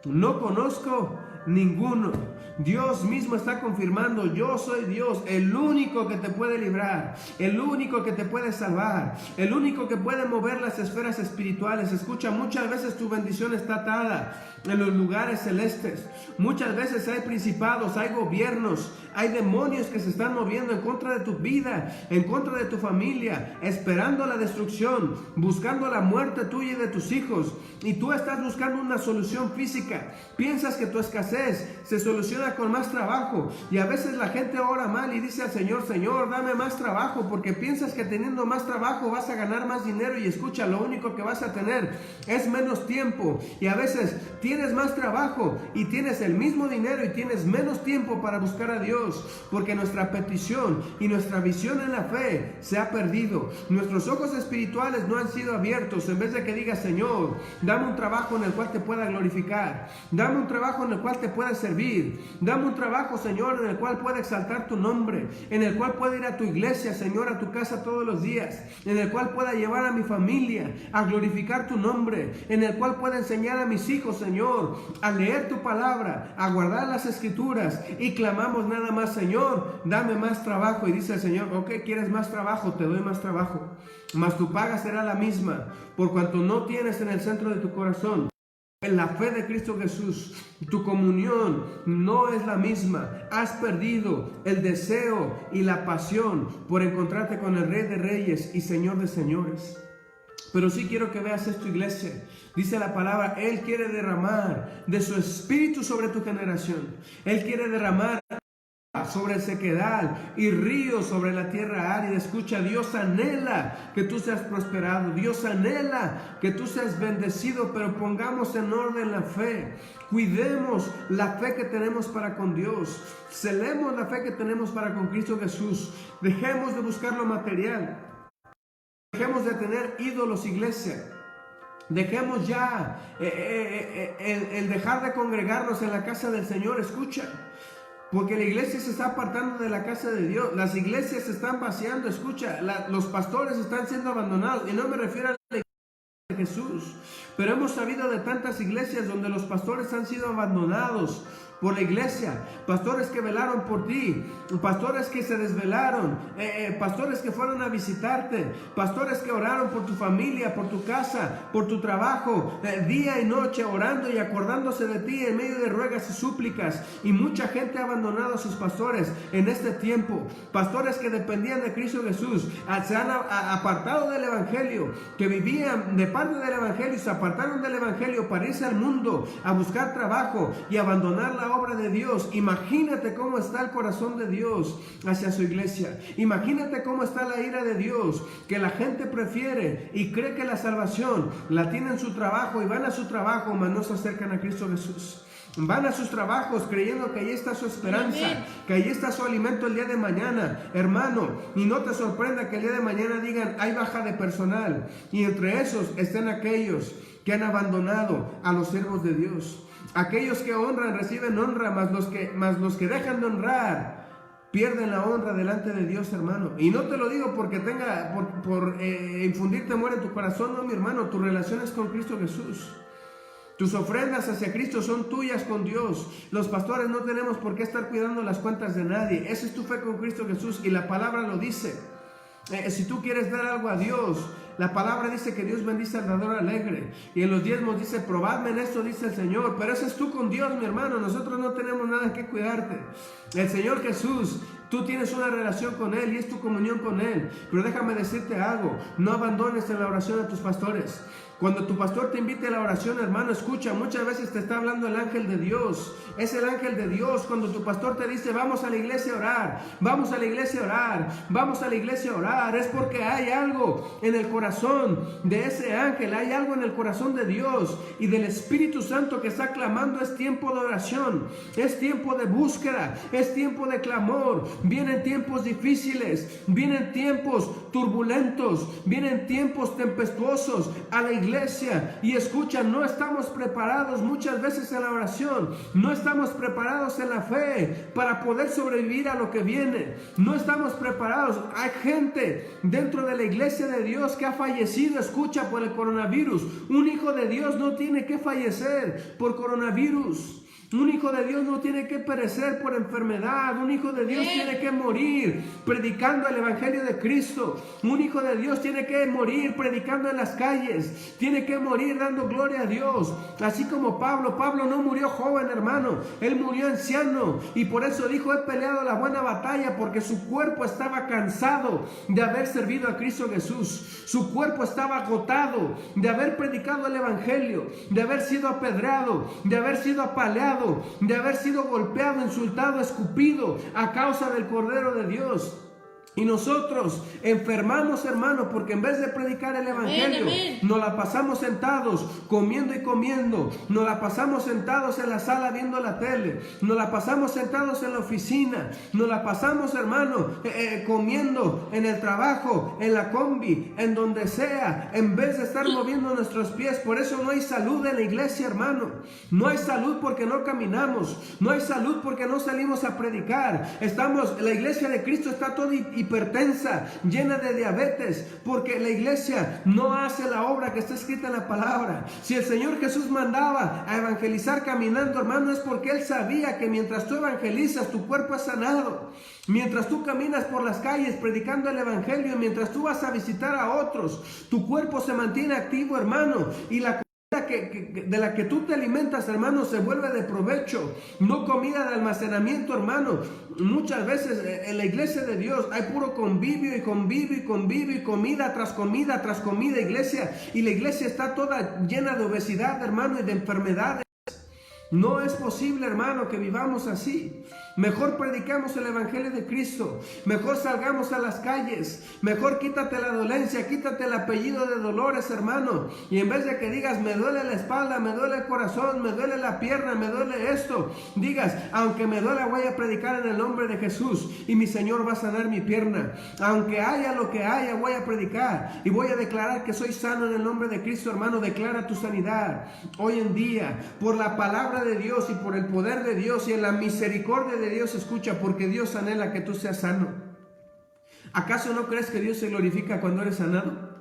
conozco ninguno. Dios mismo está confirmando, yo soy Dios, el único que te puede librar, el único que te puede salvar, el único que puede mover las esferas espirituales. Escucha, muchas veces tu bendición está atada en los lugares celestes. Muchas veces hay principados, hay gobiernos, hay demonios que se están moviendo en contra de tu vida, en contra de tu familia, esperando la destrucción, buscando la muerte tuya y de tus hijos. Y tú estás buscando una solución física. Piensas que tu escasez se soluciona con más trabajo. Y a veces la gente ora mal y dice al Señor, Señor, dame más trabajo, porque piensas que teniendo más trabajo vas a ganar más dinero. Y escucha, lo único que vas a tener es menos tiempo. Y a veces tienes más trabajo y tienes el mismo dinero y tienes menos tiempo para buscar a Dios, porque nuestra petición y nuestra visión en la fe se ha perdido. Nuestros ojos espirituales no han sido abiertos. En vez de que digas, Señor, dame un trabajo en el cual te pueda glorificar, dame un trabajo en el cual te pueda servir, dame un trabajo, Señor, en el cual pueda exaltar tu nombre, en el cual pueda ir a tu iglesia, Señor, a tu casa todos los días, en el cual pueda llevar a mi familia a glorificar tu nombre, en el cual pueda enseñar a mis hijos, Señor, a leer tu palabra, a guardar las escrituras. Y clamamos nada más, Señor, dame más trabajo. Y dice el Señor, ok, ¿quieres más trabajo? Te doy más trabajo, mas tu paga será la misma, por cuanto no tienes en el centro de tu corazón en la fe de Cristo Jesús. Tu comunión no es la misma. Has perdido el deseo y la pasión por encontrarte con el Rey de Reyes y Señor de Señores. Pero sí quiero que veas esto, iglesia. Dice la palabra, Él quiere derramar de su espíritu sobre tu generación. Él quiere derramar sobre el sequedal y ríos sobre la tierra árida. Escucha, Dios anhela que tú seas prosperado, Dios anhela que tú seas bendecido, pero pongamos en orden la fe. Cuidemos la fe que tenemos para con Dios, celemos la fe que tenemos para con Cristo Jesús. Dejemos de buscar lo material, dejemos de tener ídolos, iglesia. Dejemos ya el dejar de congregarnos en la casa del Señor. Escucha, porque la iglesia se está apartando de la casa de Dios. Las iglesias se están vaciando. Escucha, los pastores están siendo abandonados. Y no me refiero a la iglesia de Jesús, pero hemos sabido de tantas iglesias donde los pastores han sido abandonados por la iglesia, pastores que velaron por ti, pastores que se desvelaron, pastores que fueron a visitarte, pastores que oraron por tu familia, por tu casa, por tu trabajo, día y noche orando y acordándose de ti en medio de ruegas y súplicas. Y mucha gente ha abandonado a sus pastores en este tiempo, pastores que dependían de Cristo Jesús, se han apartado del evangelio, que vivían de parte del evangelio y se apartaron del evangelio para irse al mundo a buscar trabajo y abandonar la obra de Dios. Imagínate cómo está el corazón de Dios hacia su iglesia. Imagínate cómo está la ira de Dios, que la gente prefiere y cree que la salvación la tiene en su trabajo y van a su trabajo, mas no se acercan a Cristo Jesús. Van a sus trabajos creyendo que ahí está su esperanza, que ahí está su alimento el día de mañana, hermano. Y no te sorprenda que el día de mañana digan, hay baja de personal. Y entre esos estén aquellos que han abandonado a los siervos de Dios. Aquellos que honran reciben honra, mas los que dejan de honrar pierden la honra delante de Dios, hermano. Y no te lo digo porque tenga por infundir temor en tu corazón, no, mi hermano. Tu relación es con Cristo Jesús. Tus ofrendas hacia Cristo son tuyas con Dios. Los pastores no tenemos por qué estar cuidando las cuentas de nadie. Esa es tu fe con Cristo Jesús y la palabra lo dice. Si tú quieres dar algo a Dios, la palabra dice que Dios bendice al dador alegre. Y en los diezmos dice, probadme en esto, dice el Señor. Pero eso es tú con Dios, mi hermano. Nosotros no tenemos nada que cuidarte. El Señor Jesús, tú tienes una relación con Él y es tu comunión con Él. Pero déjame decirte algo, no abandones en la oración a tus pastores. Cuando tu pastor te invite a la oración, hermano, escucha, muchas veces te está hablando el ángel de Dios. Es el ángel de Dios. Cuando tu pastor te dice, vamos a la iglesia a orar, vamos a la iglesia a orar, vamos a la iglesia a orar, es porque hay algo en el corazón de ese ángel, hay algo en el corazón de Dios y del Espíritu Santo que está clamando. Es tiempo de oración, es tiempo de búsqueda, es tiempo de clamor. Vienen tiempos difíciles, vienen tiempos turbulentos, vienen tiempos tempestuosos a la iglesia. Y escucha, no estamos preparados muchas veces en la oración, no estamos preparados en la fe para poder sobrevivir a lo que viene, no estamos preparados. Hay gente dentro de la iglesia de Dios que ha fallecido, escucha, por el coronavirus. Un hijo de Dios no tiene que fallecer por coronavirus. Un hijo de Dios no tiene que perecer por enfermedad. Un hijo de Dios tiene que morir predicando el evangelio de Cristo. Un hijo de Dios tiene que morir predicando en las calles. Tiene que morir dando gloria a Dios. Así como Pablo no murió joven, hermano. Él murió anciano. Y por eso dijo, he peleado la buena batalla, porque su cuerpo estaba cansado de haber servido a Cristo Jesús. Su cuerpo estaba agotado de haber predicado el evangelio, de haber sido apedreado, de haber sido apaleado, de haber sido golpeado, insultado, escupido a causa del Cordero de Dios. Y nosotros enfermamos, hermano, porque en vez de predicar el evangelio, nos la pasamos sentados, comiendo y comiendo. Nos la pasamos sentados en la sala viendo la tele. Nos la pasamos sentados en la oficina. Nos la pasamos, hermano, comiendo en el trabajo, en la combi, en donde sea, en vez de estar moviendo nuestros pies. Por eso no hay salud en la iglesia, hermano. No hay salud porque no caminamos. No hay salud porque no salimos a predicar. La iglesia de Cristo está toda hipertensa, llena de diabetes, porque la iglesia no hace la obra que está escrita en la palabra. Si el Señor Jesús mandaba a evangelizar caminando, hermano, es porque Él sabía que mientras tú evangelizas, tu cuerpo es sanado. Mientras tú caminas por las calles predicando el evangelio, mientras tú vas a visitar a otros, tu cuerpo se mantiene activo, hermano, y la de la que tú te alimentas, hermano, se vuelve de provecho, no comida de almacenamiento, hermano. Muchas veces en la iglesia de Dios hay puro convivio y convivio y convivio y comida tras comida tras comida, iglesia, y la iglesia está toda llena de obesidad, hermano, y de enfermedades. No es posible, hermano, que vivamos así. Mejor predicamos el evangelio de Cristo. Mejor salgamos a las calles. Mejor quítate la dolencia, quítate el apellido de Dolores, hermano. Y en vez de que digas, me duele la espalda, me duele el corazón, me duele la pierna, me duele esto, digas, aunque me duela, voy a predicar en el nombre de Jesús y mi Señor va a sanar mi pierna. Aunque haya lo que haya, voy a predicar y voy a declarar que soy sano en el nombre de Cristo, hermano. Declara tu sanidad. Hoy en día, por la palabra de Dios y por el poder de Dios y en la misericordia de Dios, escucha, porque Dios anhela que tú seas sano. ¿Acaso no crees que Dios se glorifica cuando eres sanado?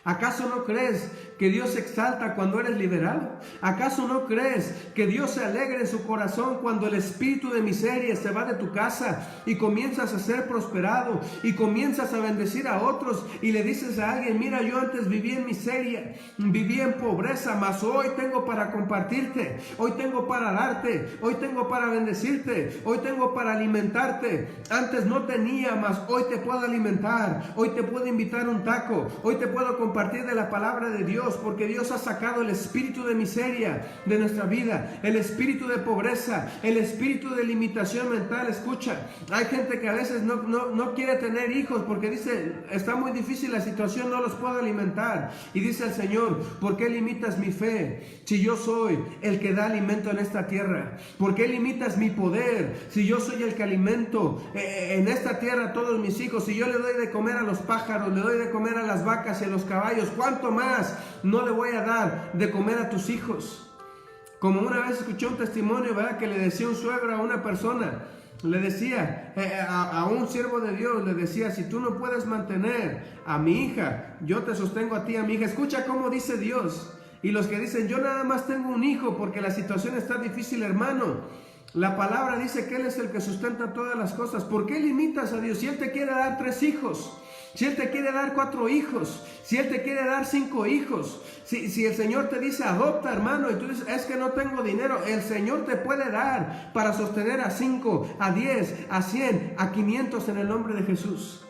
¿Acaso no crees que Dios se exalta cuando eres liberado? ¿Acaso no crees que Dios se alegra en su corazón cuando el espíritu de miseria se va de tu casa y comienzas a ser prosperado y comienzas a bendecir a otros y le dices a alguien, mira, yo antes vivía en miseria, vivía en pobreza, mas hoy tengo para compartirte, hoy tengo para darte, hoy tengo para bendecirte, hoy tengo para alimentarte? Antes no tenía, mas hoy te puedo alimentar, hoy te puedo invitar a un taco, hoy te puedo compartir de la palabra de Dios, porque Dios ha sacado el espíritu de miseria de nuestra vida, el espíritu de pobreza, el espíritu de limitación mental. Escucha, hay gente que a veces no quiere tener hijos porque dice, está muy difícil la situación, no los puedo alimentar. Y dice el Señor, ¿por qué limitas mi fe si yo soy el que da alimento en esta tierra? ¿Por qué limitas mi poder si yo soy el que alimento en esta tierra a todos mis hijos? Si yo le doy de comer a los pájaros, le doy de comer a las vacas y a los caballos, ¿cuánto más no le voy a dar de comer a tus hijos? Como una vez escuché un testimonio, ¿verdad?, que le decía un suegro a una persona, le decía a un siervo de Dios, le decía, si tú no puedes mantener a mi hija, yo te sostengo a ti, a mi hija. Escucha cómo dice Dios. Y los que dicen, yo nada más tengo un hijo porque la situación está difícil, hermano, la palabra dice que Él es el que sustenta todas las cosas. ¿Por qué limitas a Dios? Si Él te quiere dar 3 hijos, si Él te quiere dar 4 hijos, si Él te quiere dar 5 hijos, si el Señor te dice adopta, hermano, y tú dices, es que no tengo dinero, el Señor te puede dar para sostener a 5, a 10, a 100, a 500 en el nombre de Jesús.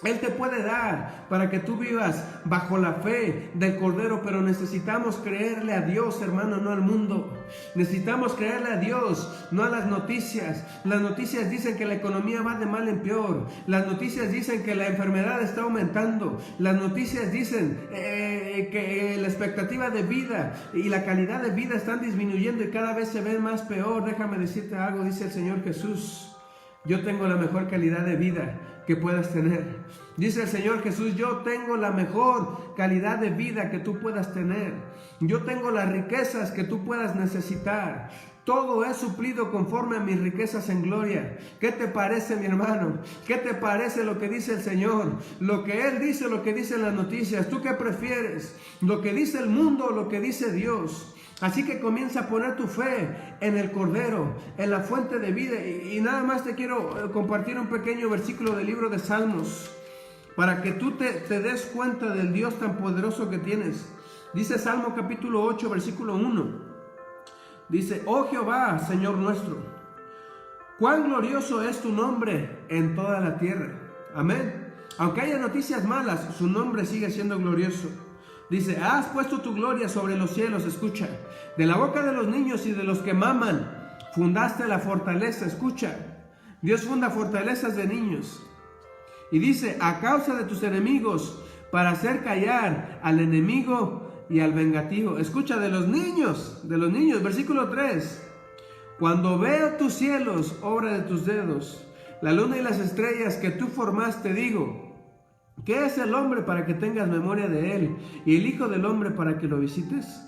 Él te puede dar para que tú vivas bajo la fe del Cordero, pero necesitamos creerle a Dios, hermano, no al mundo. Necesitamos creerle a Dios, no a las noticias. Las noticias dicen que la economía va de mal en peor. Las noticias dicen que la enfermedad está aumentando. Las noticias dicen que la expectativa de vida y la calidad de vida están disminuyendo y cada vez se ven más peor. Déjame decirte algo, dice el Señor Jesús. Yo tengo la mejor calidad de vida que puedas tener. Dice el Señor Jesús, yo tengo la mejor calidad de vida que tú puedas tener. Yo tengo las riquezas que tú puedas necesitar. Todo es suplido conforme a mis riquezas en gloria. ¿Qué te parece, mi hermano? ¿Qué te parece lo que dice el Señor? Lo que Él dice, lo que dicen las noticias. ¿Tú qué prefieres? ¿Lo que dice el mundo o lo que dice Dios? Así que comienza a poner tu fe en el Cordero, en la fuente de vida. Y nada más te quiero compartir un pequeño versículo del libro de Salmos, para que tú te des cuenta del Dios tan poderoso que tienes. Dice Salmo capítulo 8, versículo 1. Dice, oh Jehová, Señor nuestro, cuán glorioso es tu nombre en toda la tierra. Amén. Aunque haya noticias malas, su nombre sigue siendo glorioso. Dice, has puesto tu gloria sobre los cielos, escucha. De la boca de los niños y de los que maman, fundaste la fortaleza, escucha. Dios funda fortalezas de niños. Y dice, a causa de tus enemigos, para hacer callar al enemigo y al vengativo. Escucha, de los niños, versículo 3. Cuando veo tus cielos, obra de tus dedos, la luna y las estrellas que tú formaste, digo, ¿qué es el hombre para que tengas memoria de él? Y el hijo del hombre para que lo visites.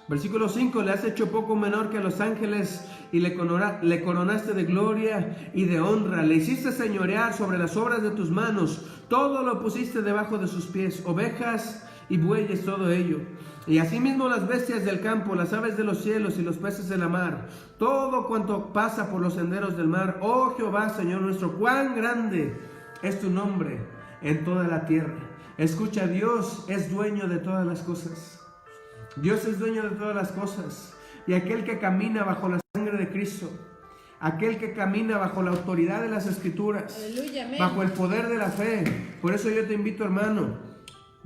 Versículo 5, le has hecho poco menor que a los ángeles y le coronaste de gloria y de honra. Le hiciste señorear sobre las obras de tus manos. Todo lo pusiste debajo de sus pies, ovejas y bueyes, todo ello. Y asimismo las bestias del campo, las aves de los cielos y los peces de la mar. Todo cuanto pasa por los senderos del mar. Oh Jehová, Señor nuestro, cuán grande es tu nombre en toda la tierra. Escucha, Dios es dueño de todas las cosas. Dios es dueño de todas las cosas. Y aquel que camina bajo la sangre de Cristo, aquel que camina bajo la autoridad de las Escrituras, aleluya, bajo el poder de la fe. Por eso yo te invito, hermano,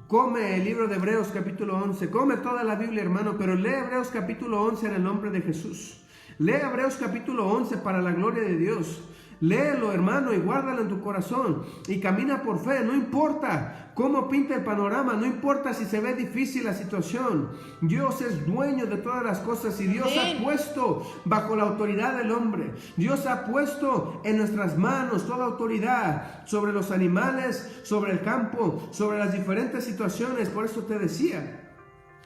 come el libro de Hebreos capítulo 11, come toda la Biblia, hermano, pero lee Hebreos capítulo 11 en el nombre de Jesús. Lee Hebreos capítulo 11 para la gloria de Dios. Léelo, hermano, y guárdalo en tu corazón y camina por fe. No importa cómo pinta el panorama, no importa si se ve difícil la situación. Dios es dueño de todas las cosas y Dios ha puesto bajo la autoridad del hombre. Dios ha puesto en nuestras manos toda autoridad sobre los animales, sobre el campo, sobre las diferentes situaciones. Por eso te decía,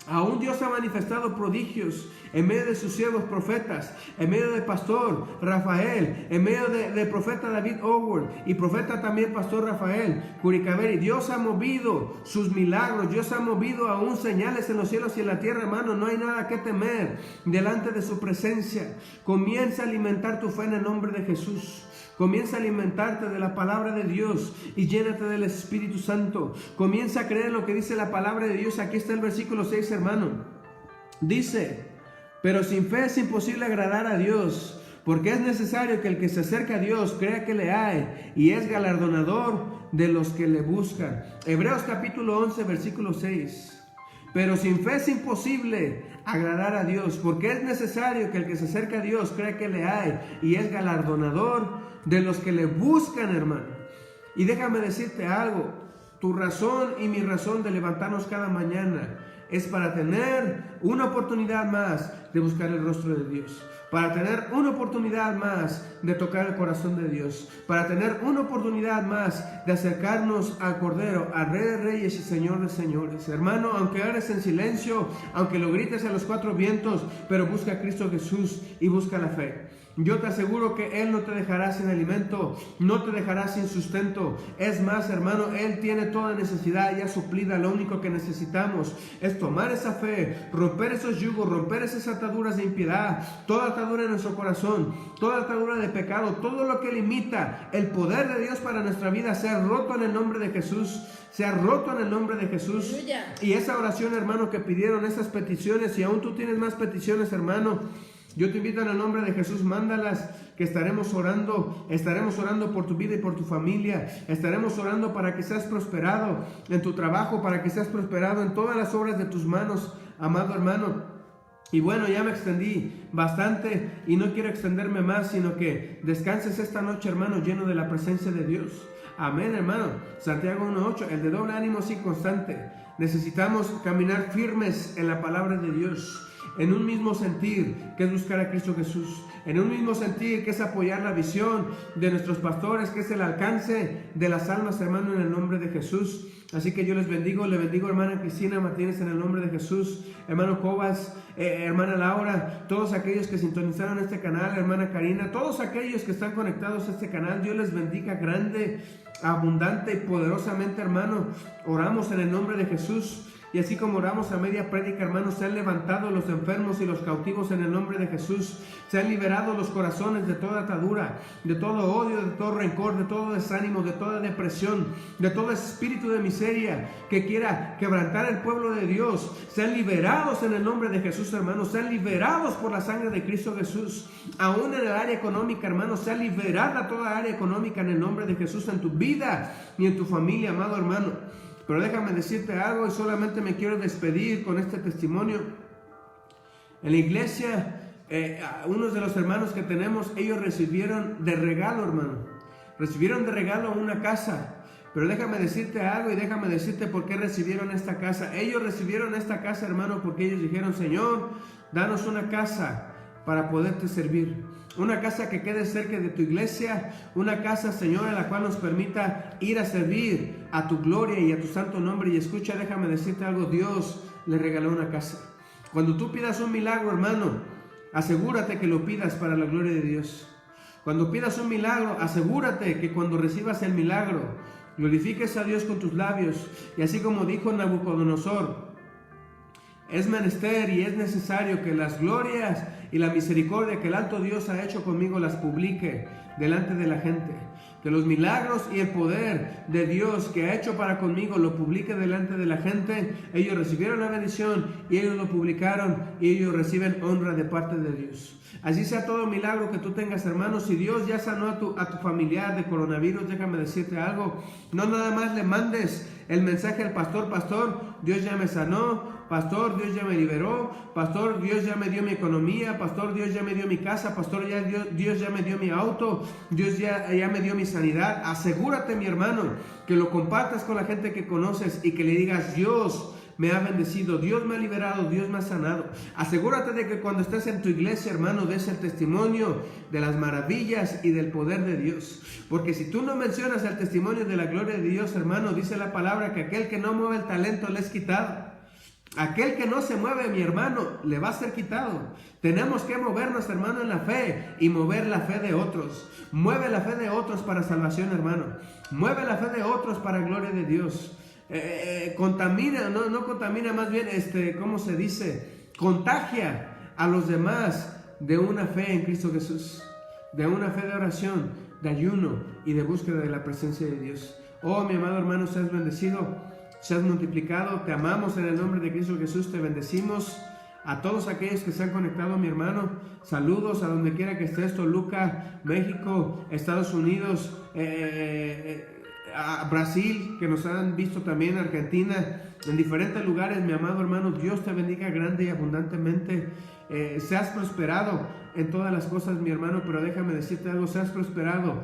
Aún Dios ha manifestado prodigios en medio de sus siervos profetas, en medio del pastor Rafael, en medio del profeta David Howard y profeta también pastor Rafael Curicaveri. Dios ha movido sus milagros, Dios ha movido aún señales en los cielos y en la tierra, hermano. No hay nada que temer delante de su presencia. Comienza a alimentar tu fe en el nombre de Jesús. Comienza a alimentarte de la palabra de Dios y llénate del Espíritu Santo. Comienza a creer en lo que dice la palabra de Dios. Aquí está el versículo 6, hermano. Dice: pero sin fe es imposible agradar a Dios, porque es necesario que el que se acerca a Dios crea que le hay y es galardonador de los que le buscan. Hebreos capítulo 11, versículo 6. Pero sin fe es imposible agradar a Dios, porque es necesario que el que se acerca a Dios crea que le hay y es galardonador de los que le buscan, hermano. Y déjame decirte algo: tu razón y mi razón de levantarnos cada mañana es para tener una oportunidad más de buscar el rostro de Dios, para tener una oportunidad más de tocar el corazón de Dios, para tener una oportunidad más de acercarnos al Cordero, al Rey de Reyes y Señor de Señores. Hermano, aunque hables en silencio, aunque lo grites a los cuatro vientos, pero busca a Cristo Jesús y busca la fe. Yo te aseguro que Él no te dejará sin alimento, no te dejará sin sustento. Es más, hermano, Él tiene toda necesidad ya suplida. Lo único que necesitamos es tomar esa fe, romper esos yugos, romper esas ataduras de impiedad, toda atadura en nuestro corazón, toda atadura de pecado, todo lo que limita el poder de Dios para nuestra vida, sea roto en el nombre de Jesús. Sea roto en el nombre de Jesús. Y esa oración, hermano, que pidieron, esas peticiones, si aún tú tienes más peticiones, hermano, yo te invito en el nombre de Jesús, mándalas, que estaremos orando por tu vida y por tu familia. Estaremos orando para que seas prosperado en tu trabajo, para que seas prosperado en todas las obras de tus manos, amado hermano. Y bueno, ya me extendí bastante y no quiero extenderme más, sino que descanses esta noche, hermano, lleno de la presencia de Dios. Amén, hermano. Santiago 1:8, el de doble ánimo sí constante. Necesitamos caminar firmes en la palabra de Dios, en un mismo sentir, que es buscar a Cristo Jesús, en un mismo sentir, que es apoyar la visión de nuestros pastores, que es el alcance de las almas, hermano, en el nombre de Jesús. Así que yo les bendigo, le bendigo, hermana Cristina Martínez, en el nombre de Jesús, hermano Cobas, hermana Laura, todos aquellos que sintonizaron este canal, hermana Karina, todos aquellos que están conectados a este canal. Dios les bendiga grande, abundante y poderosamente, hermano. Oramos en el nombre de Jesús. Y así como oramos a media prédica, hermanos, se han levantado los enfermos y los cautivos en el nombre de Jesús. Se han liberado los corazones de toda atadura, de todo odio, de todo rencor, de todo desánimo, de toda depresión, de todo espíritu de miseria que quiera quebrantar el pueblo de Dios. Sean liberados en el nombre de Jesús, hermanos. Sean liberados por la sangre de Cristo Jesús. Aún en el área económica, hermanos, sea liberada toda área económica en el nombre de Jesús, en tu vida y en tu familia, amado hermano. Pero déjame decirte algo, y solamente me quiero despedir con este testimonio. En la iglesia, unos de los hermanos que tenemos, ellos recibieron de regalo, hermano. Recibieron de regalo una casa. Pero déjame decirte algo y déjame decirte por qué recibieron esta casa. Ellos recibieron esta casa, hermano, porque ellos dijeron: Señor, danos una casa para poderte servir. Una casa que quede cerca de tu iglesia, una casa, Señor, en la cual nos permita ir a servir a tu gloria y a tu santo nombre. Y escucha, déjame decirte algo, Dios le regaló una casa. Cuando tú pidas un milagro, hermano, asegúrate que lo pidas para la gloria de Dios. Cuando pidas un milagro, asegúrate que cuando recibas el milagro, glorifiques a Dios con tus labios. Y así como dijo Nabucodonosor, es menester y es necesario que las glorias y la misericordia que el alto Dios ha hecho conmigo las publique delante de la gente. Que los milagros y el poder de Dios que ha hecho para conmigo lo publique delante de la gente. Ellos recibieron la bendición y ellos lo publicaron y ellos reciben honra de parte de Dios. Así sea todo milagro que tú tengas, hermanos. Si Dios ya sanó a tu familiar de coronavirus, déjame decirte algo. No nada más le mandes el mensaje al pastor: pastor, Dios ya me sanó, pastor, Dios ya me liberó, pastor, Dios ya me dio mi economía, pastor, Dios ya me dio mi casa, pastor, Dios ya me dio mi auto, Dios ya me dio mi sanidad. Asegúrate, mi hermano, que lo compartas con la gente que conoces y que le digas: Dios me ha bendecido, Dios me ha liberado, Dios me ha sanado. Asegúrate de que cuando estés en tu iglesia, hermano, des el testimonio de las maravillas y del poder de Dios. Porque si tú no mencionas el testimonio de la gloria de Dios, hermano, dice la palabra que aquel que no mueve el talento le es quitado. Aquel que no se mueve, mi hermano, le va a ser quitado. Tenemos que movernos, hermano, en la fe y mover la fe de otros. Mueve la fe de otros para salvación, hermano. Mueve la fe de otros para gloria de Dios. Contamina, no contamina, más bien, ¿cómo se dice? Contagia a los demás de una fe en Cristo Jesús, de una fe de oración, de ayuno y de búsqueda de la presencia de Dios. Oh, mi amado hermano, seas bendecido. Seas multiplicado, te amamos en el nombre de Cristo Jesús, te bendecimos. A todos aquellos que se han conectado, mi hermano, saludos a donde quiera que estés, Toluca, México, Estados Unidos, a Brasil, que nos han visto también, Argentina, en diferentes lugares, mi amado hermano. Dios te bendiga grande y abundantemente. Seas prosperado en todas las cosas, mi hermano, pero déjame decirte algo, seas prosperado,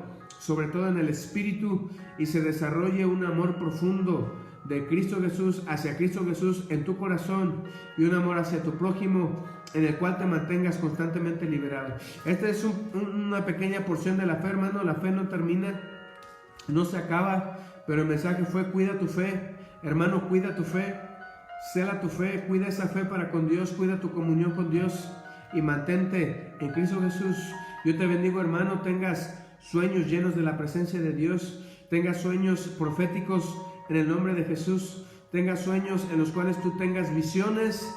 sobre todo en el Espíritu, y se desarrolle un amor profundo de Cristo Jesús hacia Cristo Jesús en tu corazón, y un amor hacia tu prójimo en el cual te mantengas constantemente liberado. Esta es una pequeña porción de la fe, hermano. La fe no termina, no se acaba, pero el mensaje fue: cuida tu fe, hermano, cuida tu fe, cela tu fe, cuida esa fe para con Dios, cuida tu comunión con Dios y mantente en Cristo Jesús. Yo te bendigo, hermano, tengas sueños llenos de la presencia de Dios, tengas sueños proféticos en el nombre de Jesús, tengas sueños en los cuales tú tengas visiones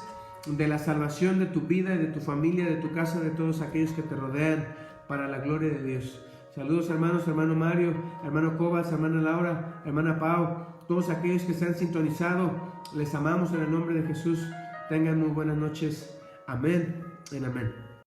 de la salvación de tu vida y de tu familia, de tu casa, de todos aquellos que te rodean, para la gloria de Dios. Saludos, hermanos, hermano Mario, hermano Cobas, hermana Laura, hermana Pau, todos aquellos que se han sintonizado, les amamos en el nombre de Jesús. Tengan muy buenas noches. Amén y amén.